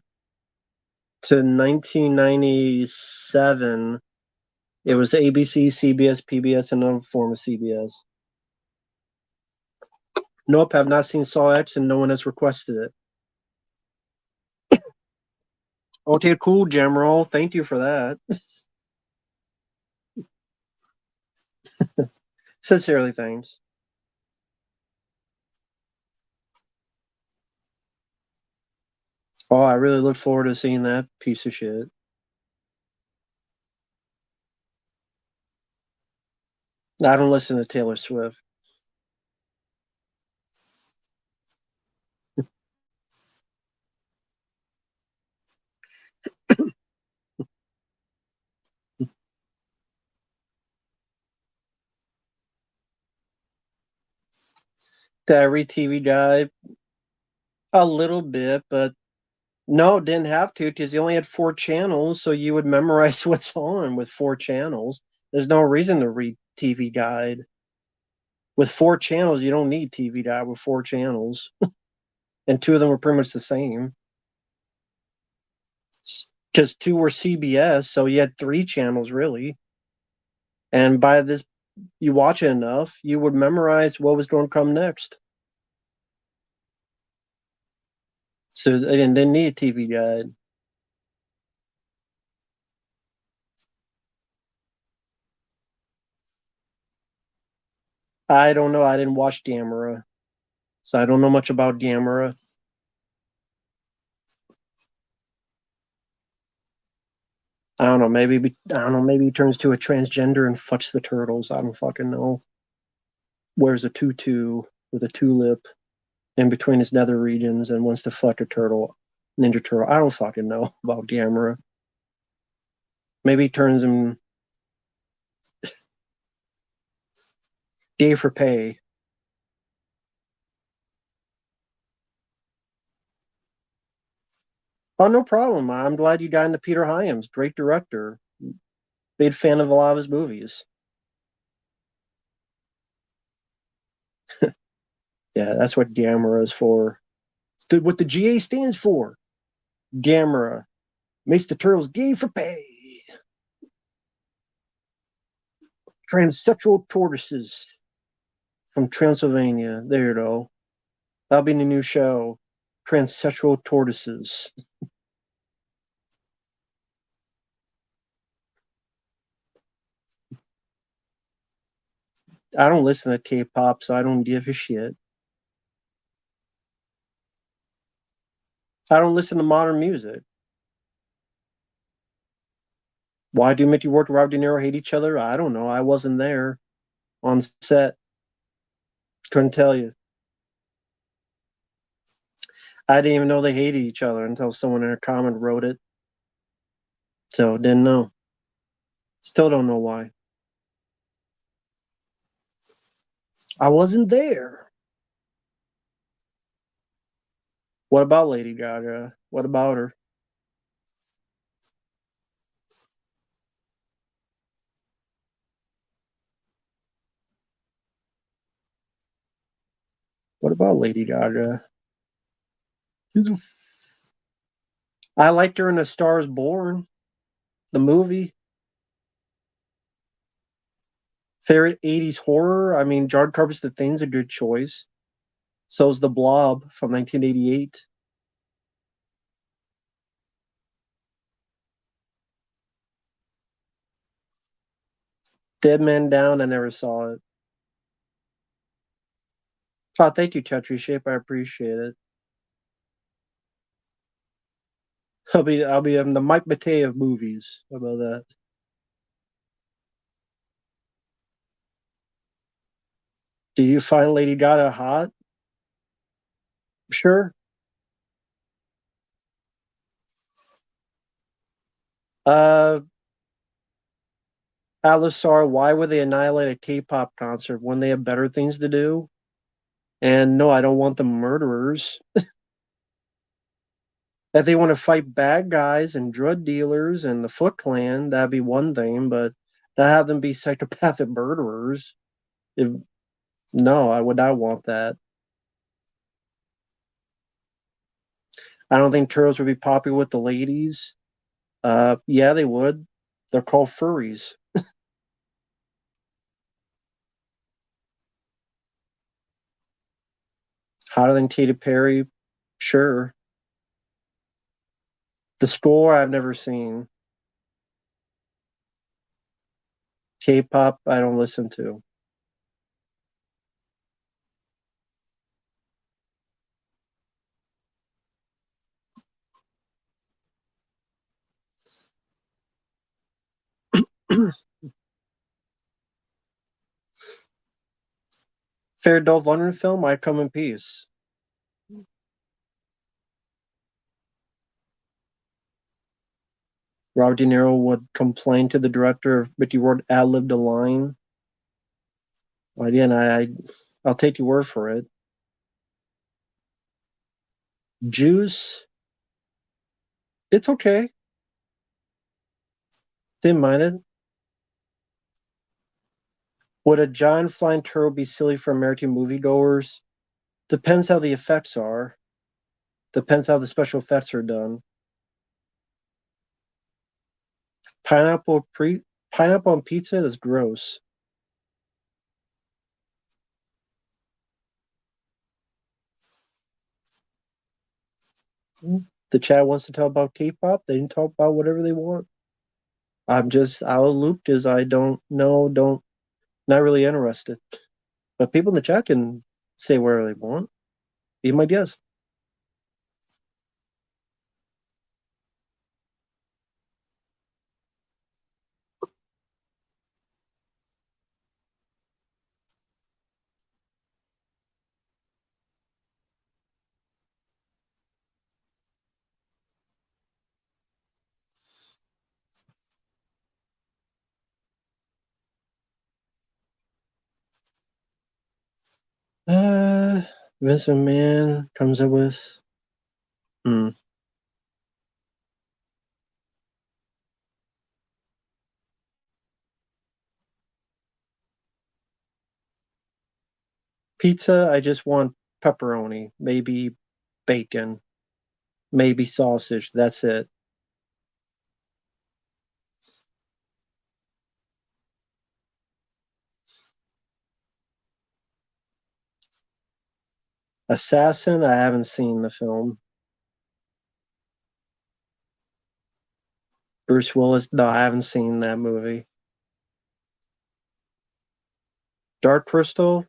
to 1997, it was ABC, CBS, PBS, and another form of CBS. Nope, have not seen Saw X, and no one has requested it. Okay, cool, Jamroll. Thank you for that. Sincerely, thanks. Oh, I really look forward to seeing that piece of shit. I don't listen to Taylor Swift. Did I read TV Guide? A little bit, but no, didn't have to because you only had four channels, so you would memorize what's on with four channels. There's no reason to read TV Guide. With four channels, you don't need TV Guide with four channels, and two of them were pretty much the same. Because two were CBS, so you had three channels really. And by this, you watch it enough, you would memorize what was going to come next. So again, didn't need a TV Guide. I don't know. I didn't watch Gamera, so I don't know much about Gamera. I don't know. I don't know. Maybe he turns to a transgender and fucks the turtles. I don't fucking know. Wears a tutu with a tulip in between his nether regions and wants to fuck a turtle, ninja turtle. I don't fucking know about Gamera. Maybe he turns him gay for pay. Oh, no problem. I'm glad you got into Peter Hyams. Great director. Big fan of a lot of his movies. Yeah, that's what Gamera is for. It's what the GA stands for. Gamera makes the turtles gay for pay. Transsexual tortoises from Transylvania. There you go. That'll be the new show. Transsexual tortoises. I don't listen to K-pop, so I don't give a shit. I don't listen to modern music. Why do Mickey Rourke and Robert De Niro hate each other? I don't know. I wasn't there on set. Couldn't tell you. I didn't even know they hated each other until someone in a comment wrote it. So didn't know. Still don't know why. I wasn't there. What about Lady Gaga? What about her? What about Lady Gaga? I liked her in A Star Is Born, the movie. Favorite 80s horror? I mean, John Carpenter's The Thing's a good choice. So's The Blob from 1988. Dead Man Down, I never saw it. Oh, thank you, Tetris Shape. I appreciate it. I'll be the Mike Matei of movies. How about that? Did you find Lady Gaga hot? Sure. Uh, Alisar, why would they annihilate a K-pop concert when they have better things to do? And no, I don't want them murderers. If they want to fight bad guys and drug dealers and the Foot Clan, that'd be one thing, but to have them be psychopathic murderers, if, no, I would not want that. I don't think turtles would be popular with the ladies. Yeah, they would. They're called furries. Hotter than Katy Perry? Sure. The Score, I've never seen. K-pop, I don't listen to. Fair Dolph Lundgren film, I Come in Peace. Robert De Niro would complain to the director if Mickey Rourke ad-libbed a line. Well, again, I'll take your word for it. Juice, it's okay. Didn't mind it. Would a giant flying turtle be silly for American moviegoers? Depends how the effects are. Depends how the special effects are done. Pineapple pre Pineapple on pizza is gross. The chat wants to talk about K-pop. They can talk about whatever they want. I'm just out of the loop because I don't know, don't not really interested. But people in the chat can say whatever they want. Be my guest. Uh, Vince McMahon comes up with hmm, pizza. I just want pepperoni, maybe bacon, maybe sausage. That's it. Assassin. I haven't seen the film. Bruce Willis. No, I haven't seen that movie. Dark Crystal.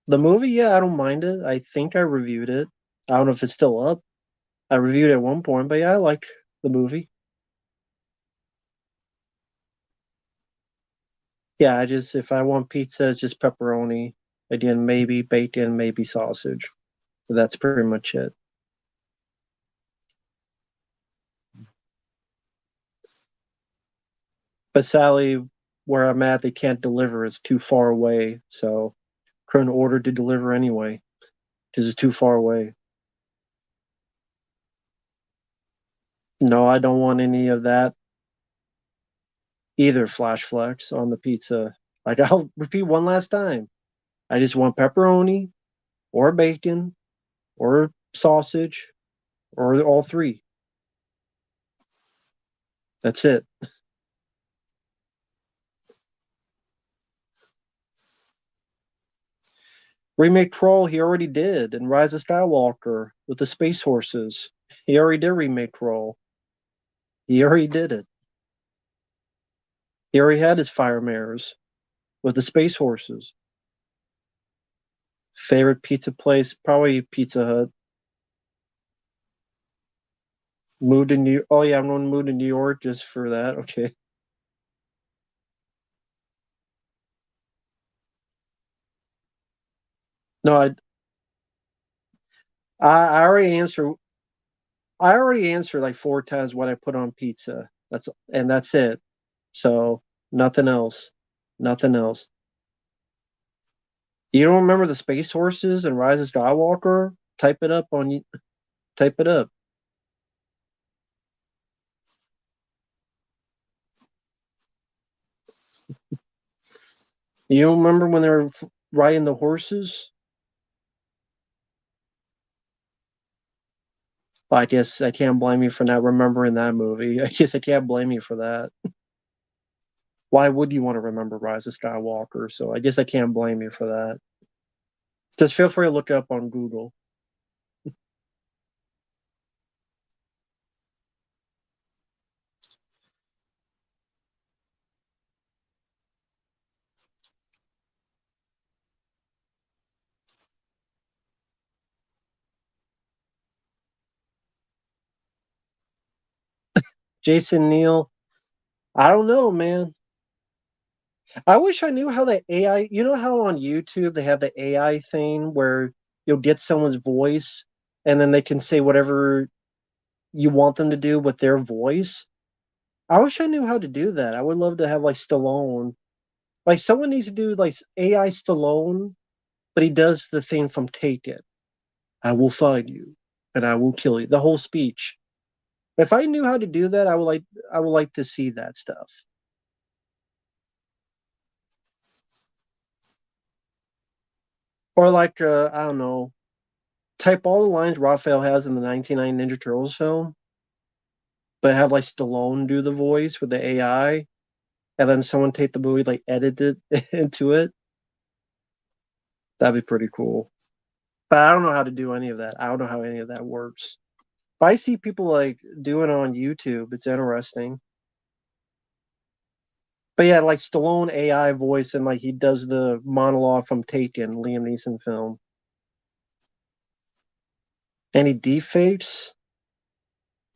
The movie. Yeah, I don't mind it. I think I reviewed it. I don't know if it's still up. I reviewed it at one point, but yeah, I like the movie. Yeah, I just if I want pizza, it's just pepperoni. Again, maybe bacon, maybe sausage. So that's pretty much it. But Sally, where I'm at, they can't deliver. It's too far away. So couldn't order to deliver anyway because it's too far away. No, I don't want any of that either. Flash flex on the pizza. Like I'll repeat one last time. I just want pepperoni or bacon or sausage or all three. That's it. Remake Troll, he already did, and Rise of Skywalker with the space horses. He already did remake Troll. He already did it. He already had his fire mares with the space horses. Favorite pizza place? Probably Pizza Hut. Moved to New. Oh yeah, I'm going to move to New York just for that. Okay. No, I already answered. I already answered like four times what I put on pizza. That's it. So nothing else. Nothing else. You don't remember the Space Horses and Rise of Skywalker? Type it up. You don't remember when they were riding the horses? I guess I can't blame you for not remembering that movie. I guess I can't blame you for that. Why would you want to remember Rise of Skywalker? So I guess I can't blame you for that. Just feel free to look it up on Google. Jason Neal, I don't know, man. I wish I knew how the AI, you know how on YouTube they have the AI thing where you'll get someone's voice and then they can say whatever you want them to do with their voice. I wish I knew how to do that. I would love to have like Stallone. Like someone needs to do like AI Stallone, but he does the thing from Taken. I will find you and I will kill you. The whole speech. If I knew how to do that, I would like to see that stuff. Or like I don't know, type all the lines Raphael has in the 1990 Ninja Turtles film, but have like Stallone do the voice with the AI, and then someone take the movie like edit it into it. That'd be pretty cool. But I don't know how to do any of that. I don't know how any of that works. But I see people like doing it on YouTube. It's interesting. But yeah, like Stallone AI voice and like he does the monologue from Taken, Liam Neeson film. Any deepfakes?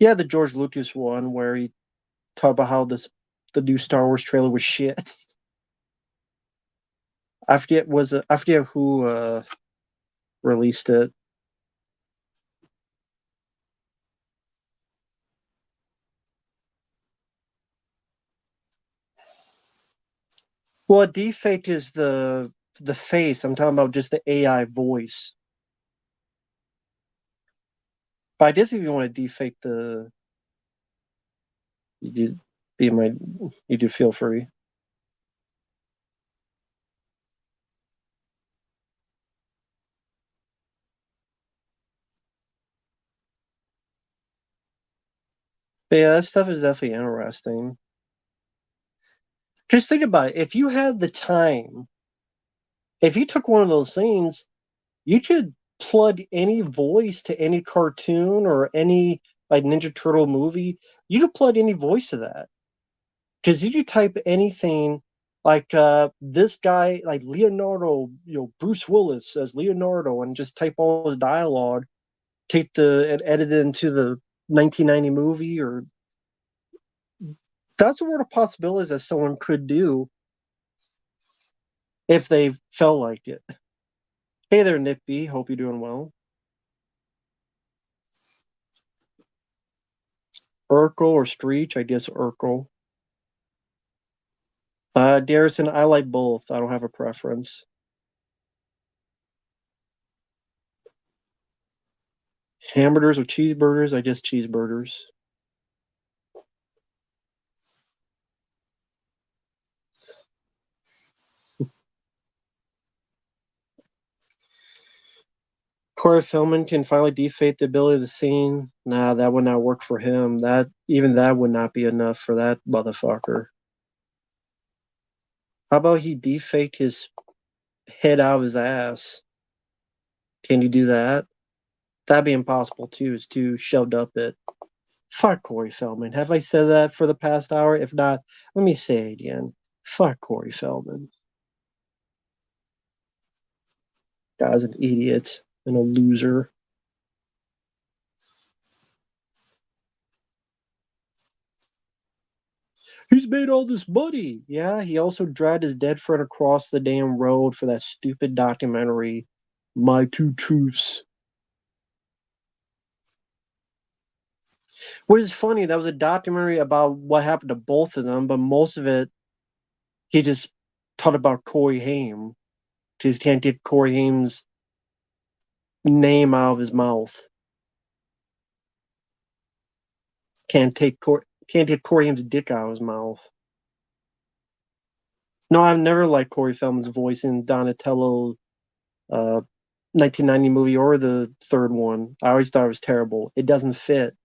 Yeah, the George Lucas one where he talked about how the new Star Wars trailer was shit. I forget who released it. Well, a deepfake is the face. I'm talking about just the AI voice. But I guess if you want to deepfake you do be my you do feel free. But yeah, that stuff is definitely interesting. Just think about it. If you had the time, if you took one of those scenes, you could plug any voice to any cartoon or any like Ninja Turtle movie. You could plug any voice to that. Because you could type anything like this guy, like Leonardo, Bruce Willis as Leonardo, and just type all his dialogue, take the and edit it into the 1990 movie, or that's the world of possibilities that someone could do if they felt like it. Hey there, Nick B. Hope you're doing well. Urkel or Streech? I guess Urkel. Garrison, I like both. I don't have a preference. Hamburgers or cheeseburgers? I guess cheeseburgers. Corey Feldman can finally defeat the ability of the scene. Nah, that would not work for him. That would not be enough for that motherfucker. How about he defake his head out of his ass? Can you do that? That'd be impossible too. Is too shoved up it. Fuck Corey Feldman. Have I said that for the past hour? If not, let me say it again. Fuck Corey Feldman. Guy's an idiot and a loser. He's made all this money. Yeah, he also dragged his dead friend across the damn road for that stupid documentary, My Two Truths. Which is funny, that was a documentary about what happened to both of them, but most of it, he just taught about Corey Haim. Because he can't get Corey Haim's name out of his mouth. Can't get Corey Haim's dick out of his mouth. No, I've never liked Corey Feldman's voice in Donatello 1990 movie or the third one. I always thought it was terrible. It doesn't fit.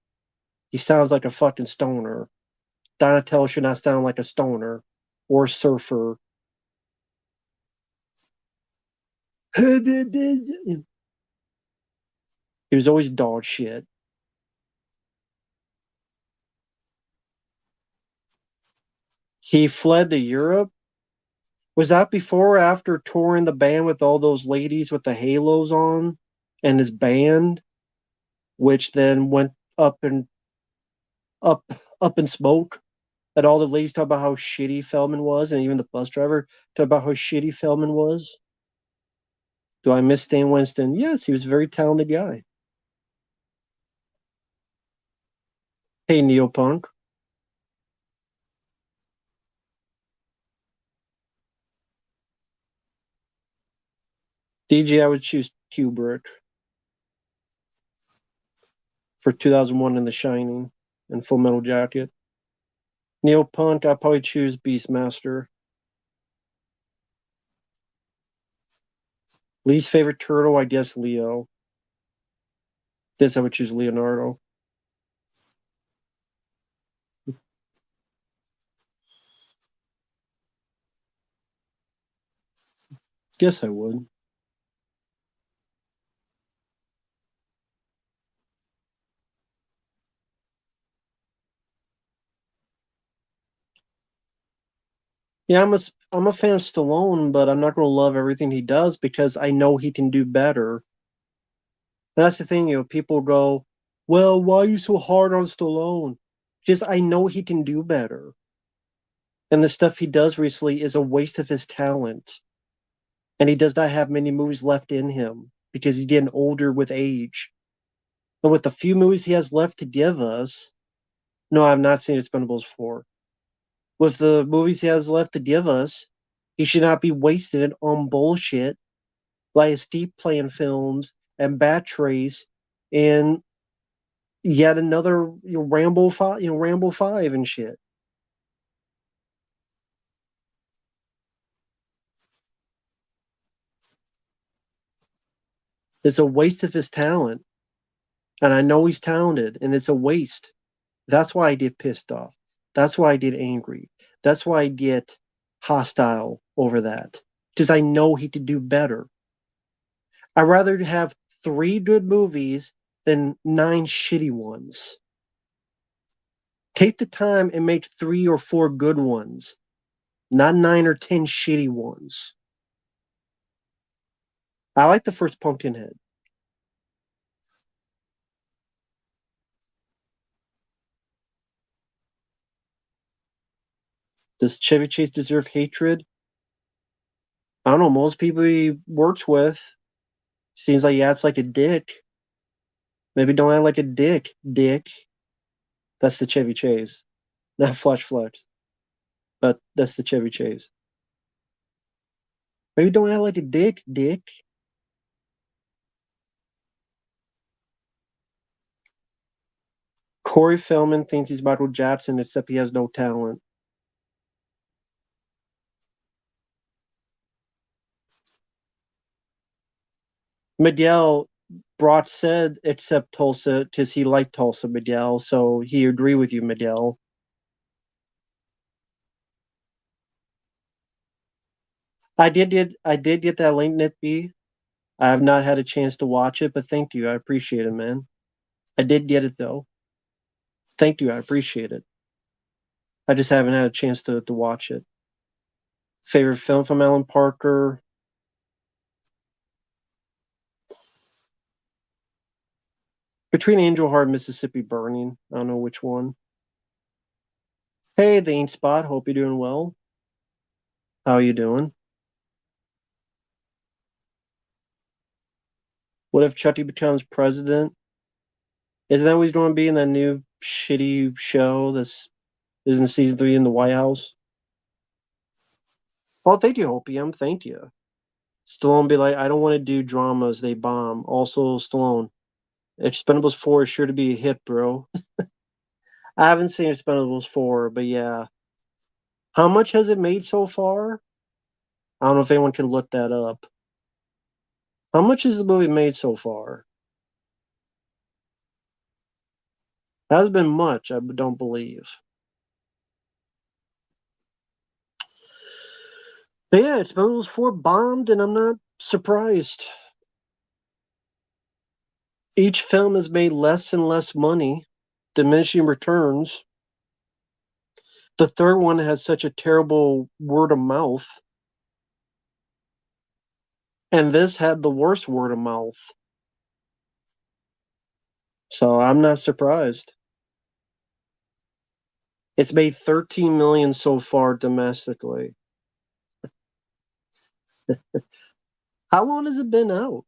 He sounds like a fucking stoner. Donatello should not sound like a stoner or a surfer. He was always dog shit. He fled to Europe. Was that before or after touring the band with all those ladies with the halos on and his band, which then went up and up up in smoke? That all the ladies talk about how shitty Feldman was, and even the bus driver talked about how shitty Feldman was. Do I miss Stan Winston? Yes, he was a very talented guy. Hey, Neopunk. DJ, I would choose Kubrick for 2001 in The Shining and Full Metal Jacket. Neopunk, I'd probably choose Beastmaster. Least favorite turtle, I guess Leo. This I would choose Leonardo. Guess I would. Yeah, I'm a fan of Stallone, but I'm not going to love everything he does because I know he can do better. And that's the thing, people go, well, why are you so hard on Stallone? Just I know he can do better. And the stuff he does recently is a waste of his talent. And he does not have many movies left in him because he's getting older with age. But with the few movies he has left to give us, no, I've not seen Expendables 4. With the movies he has left to give us, he should not be wasted on bullshit like Steep Playing Films and Bat Trace and yet another Rambo 5, Rambo 5 and shit. It's a waste of his talent. And I know he's talented, and it's a waste. That's why I get pissed off. That's why I get angry. That's why I get hostile over that. Because I know he could do better. I'd rather have 3 good movies than 9 shitty ones. Take the time and make 3 or 4 good ones, not 9 or 10 shitty ones. I like the first Pumpkinhead. Does Chevy Chase deserve hatred? I don't know. Most people he works with seems like he acts like a dick. Maybe don't act like a dick, dick. That's the Chevy Chase, not Flush Flex, but that's the Chevy Chase. Maybe don't act like a dick, dick. Corey Feldman thinks he's Michael Jackson, except he has no talent. Miguel brought said except Tulsa because he liked Tulsa, Miguel, so he agreed with you, Miguel. I did get that link, Nitby. I have not had a chance to watch it, but thank you. I appreciate it, man. I did get it though. Thank you. I appreciate it. I just haven't had a chance to watch it. Favorite film from Alan Parker? between Angel Heart and Mississippi Burning. I don't know which one. Hey, the Ink Spot. Hope you're doing well. How are you doing? What if Chucky becomes president? Isn't that what he's going to be in that new shitty show that's is in season 3 in the White House? Oh, thank you, Hopium. Thank you. Stallone be like, I don't want to do dramas. They bomb. Also, Stallone, Expendables 4 is sure to be a hit, bro. I haven't seen Expendables 4, but yeah. How much has it made so far? I don't know if anyone can look that up. How much has the movie made so far? Hasn't been much, I don't believe. But yeah, Expendables 4 bombed, and I'm not surprised. Each film has made less and less money, diminishing returns. The third one has such a terrible word of mouth, and this had the worst word of mouth. So I'm not surprised. It's made 13 million so far domestically. How long has it been out?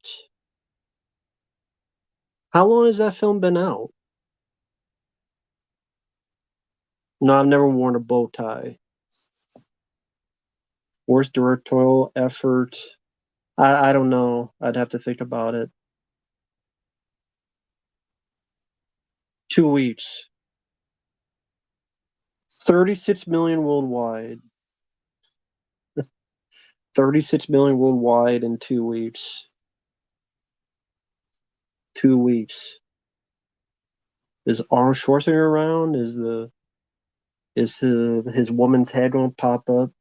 How long has that film been out? No, I've never worn a bow tie. Worst directorial effort. I don't know. I'd have to think about it. 2 weeks. 36 million worldwide. 36 million worldwide in 2 weeks. 2 weeks. Is Arnold Schwarzenegger around? Is his woman's head gonna pop up,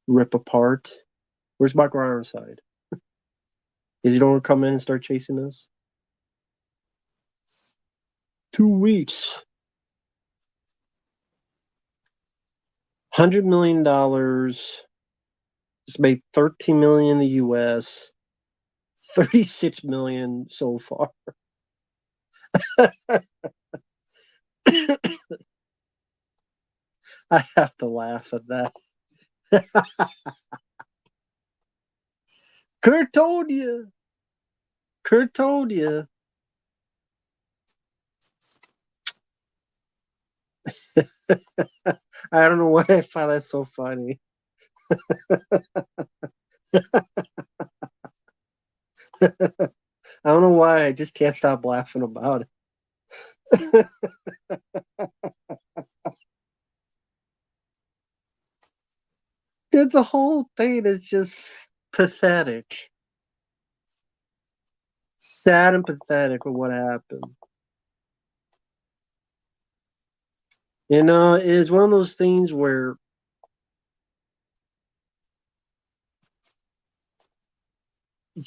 rip apart? Where's Michael Ironside? Is he gonna come in and start chasing us? 2 weeks. $100 million. It's made 13 million in the U.S. 36 million so far. I have to laugh at that. Kurt told you. Kurt told you. I don't know why I find that so funny. I don't know why. I just can't stop laughing about it. The whole thing is just pathetic. Sad and pathetic with what happened. It is one of those things where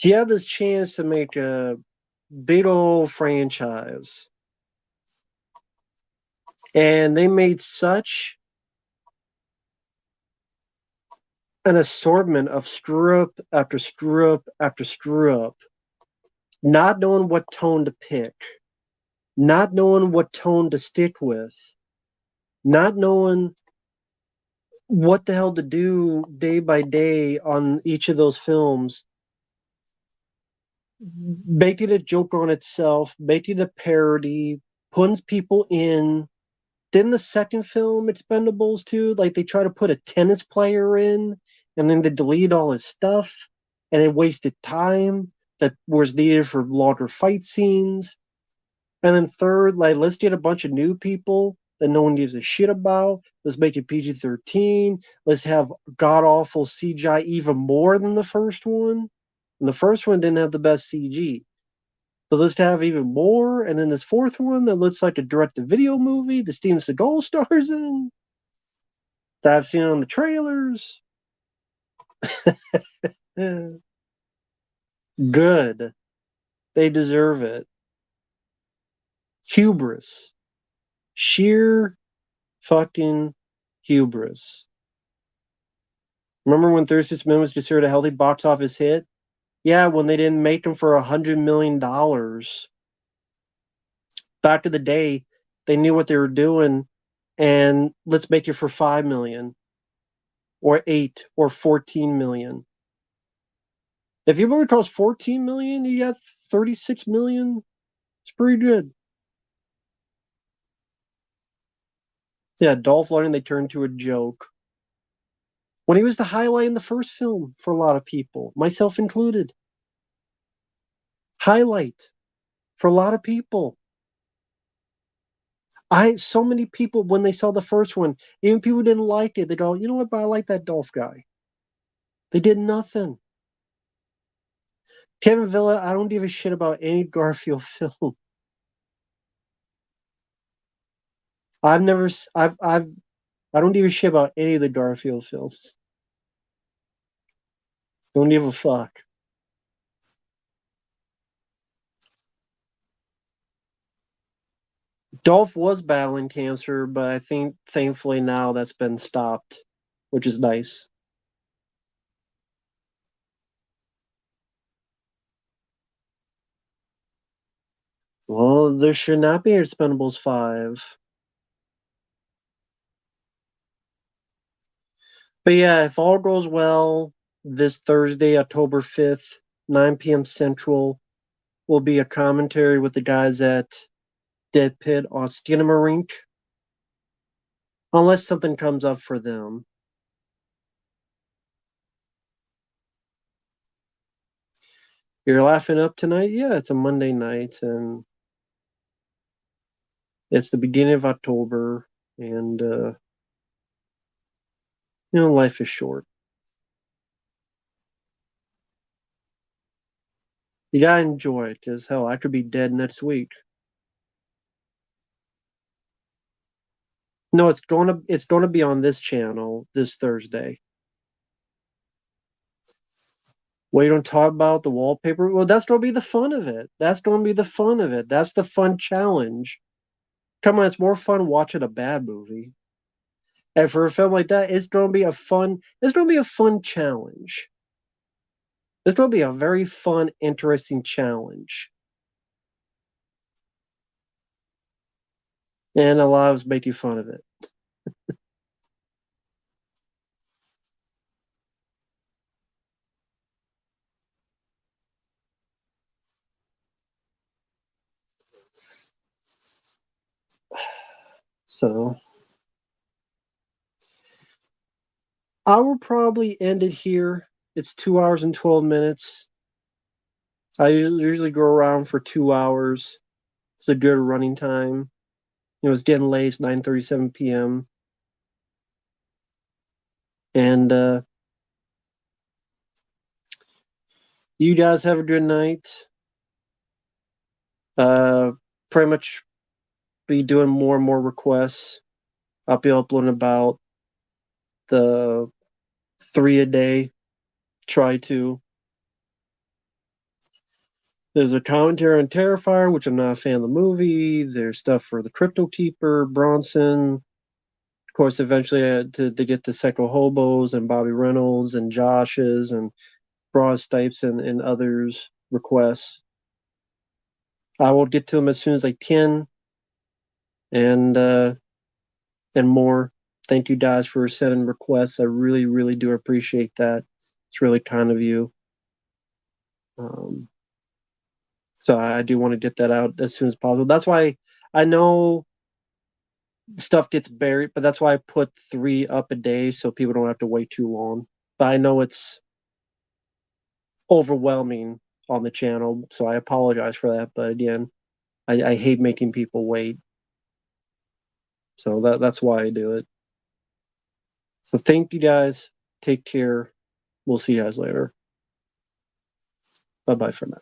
you have this chance to make a big old franchise, and they made such an assortment of screw up after screw up after screw up, not knowing what tone to pick, not knowing what tone to stick with, not knowing what the hell to do day by day on each of those films, making a joke on itself, making a parody, putting people in. Didn't the second film, Expendables 2, like they try to put a tennis player in and then they delete all his stuff and it wasted time that was needed for longer fight scenes. And then third, like let's get a bunch of new people that no one gives a shit about. Let's make it PG-13. Let's have god awful CGI even more than the first one. And the first one didn't have the best CG. But let's have even more. And then this fourth one that looks like a direct-to-video movie that Steven Seagal stars in, that I've seen on the trailers. Good. They deserve it. Hubris. Sheer fucking hubris. Remember when 36 Men was considered a healthy box office hit? Yeah, when they didn't make them for $100 million. Back in the day, they knew what they were doing, and let's make it for 5 million or 8 or 14 million. If your movie costs 14 million, you got 36 million. It's pretty good. Yeah, Dolph Lundgren, they turned to a joke. When he was the highlight in the first film for a lot of people, myself included. Highlight for a lot of people. So many people, when they saw the first one, even people who didn't like it, they go, you know what, but I like that Dolph guy. They did nothing. Kevin Villa, I don't give a shit about any Garfield film. I've never, I don't give a shit about any of the Garfield films. Don't give a fuck. Dolph was battling cancer, but I think thankfully now that's been stopped, which is nice. Well, there should not be Expendables 5. But yeah, if all goes well, this Thursday, October 5th, 9 p.m. Central, will be a commentary with the guys at Dead Pit on Skinamarink. Unless something comes up for them. You're laughing up tonight? Yeah, it's a Monday night, and it's the beginning of October, and life is short. You gotta enjoy it, because hell, I could be dead next week. No, it's gonna be on this channel this Thursday. What, you don't talk about the wallpaper? Well, that's gonna be the fun of it. That's gonna be the fun of it. That's the fun challenge. Come on, it's more fun watching a bad movie. And for a film like that, it's gonna be a fun. It's gonna be a fun challenge. It's gonna be a very fun, interesting challenge. And a lot of us making fun of it. So I will probably end it here. It's 2 hours and 12 minutes. I usually go around for 2 hours. It's a good running time. It's getting late. It's 9:37 p.m. And you guys have a good night. Uh, Pretty much be doing more and more requests. I'll be uploading about the 3 a day. Try to. There's a commentary on Terrifier, which I'm not a fan of the movie. There's stuff for the Crypto Keeper, Bronson. Of course, eventually to get to Psycho Hobos and Bobby Reynolds and Josh's and Broad Stipes and others' requests. I will get to them as soon as I can, and more. Thank you guys for sending requests. I really, really do appreciate that. It's really kind of you. So I do want to get that out as soon as possible. That's why I know stuff gets buried, but that's why I put 3 up a day so people don't have to wait too long. But I know it's overwhelming on the channel, so I apologize for that. But again, I hate making people wait. So that's why I do it. So thank you guys. Take care. We'll see you guys later. Bye bye for now.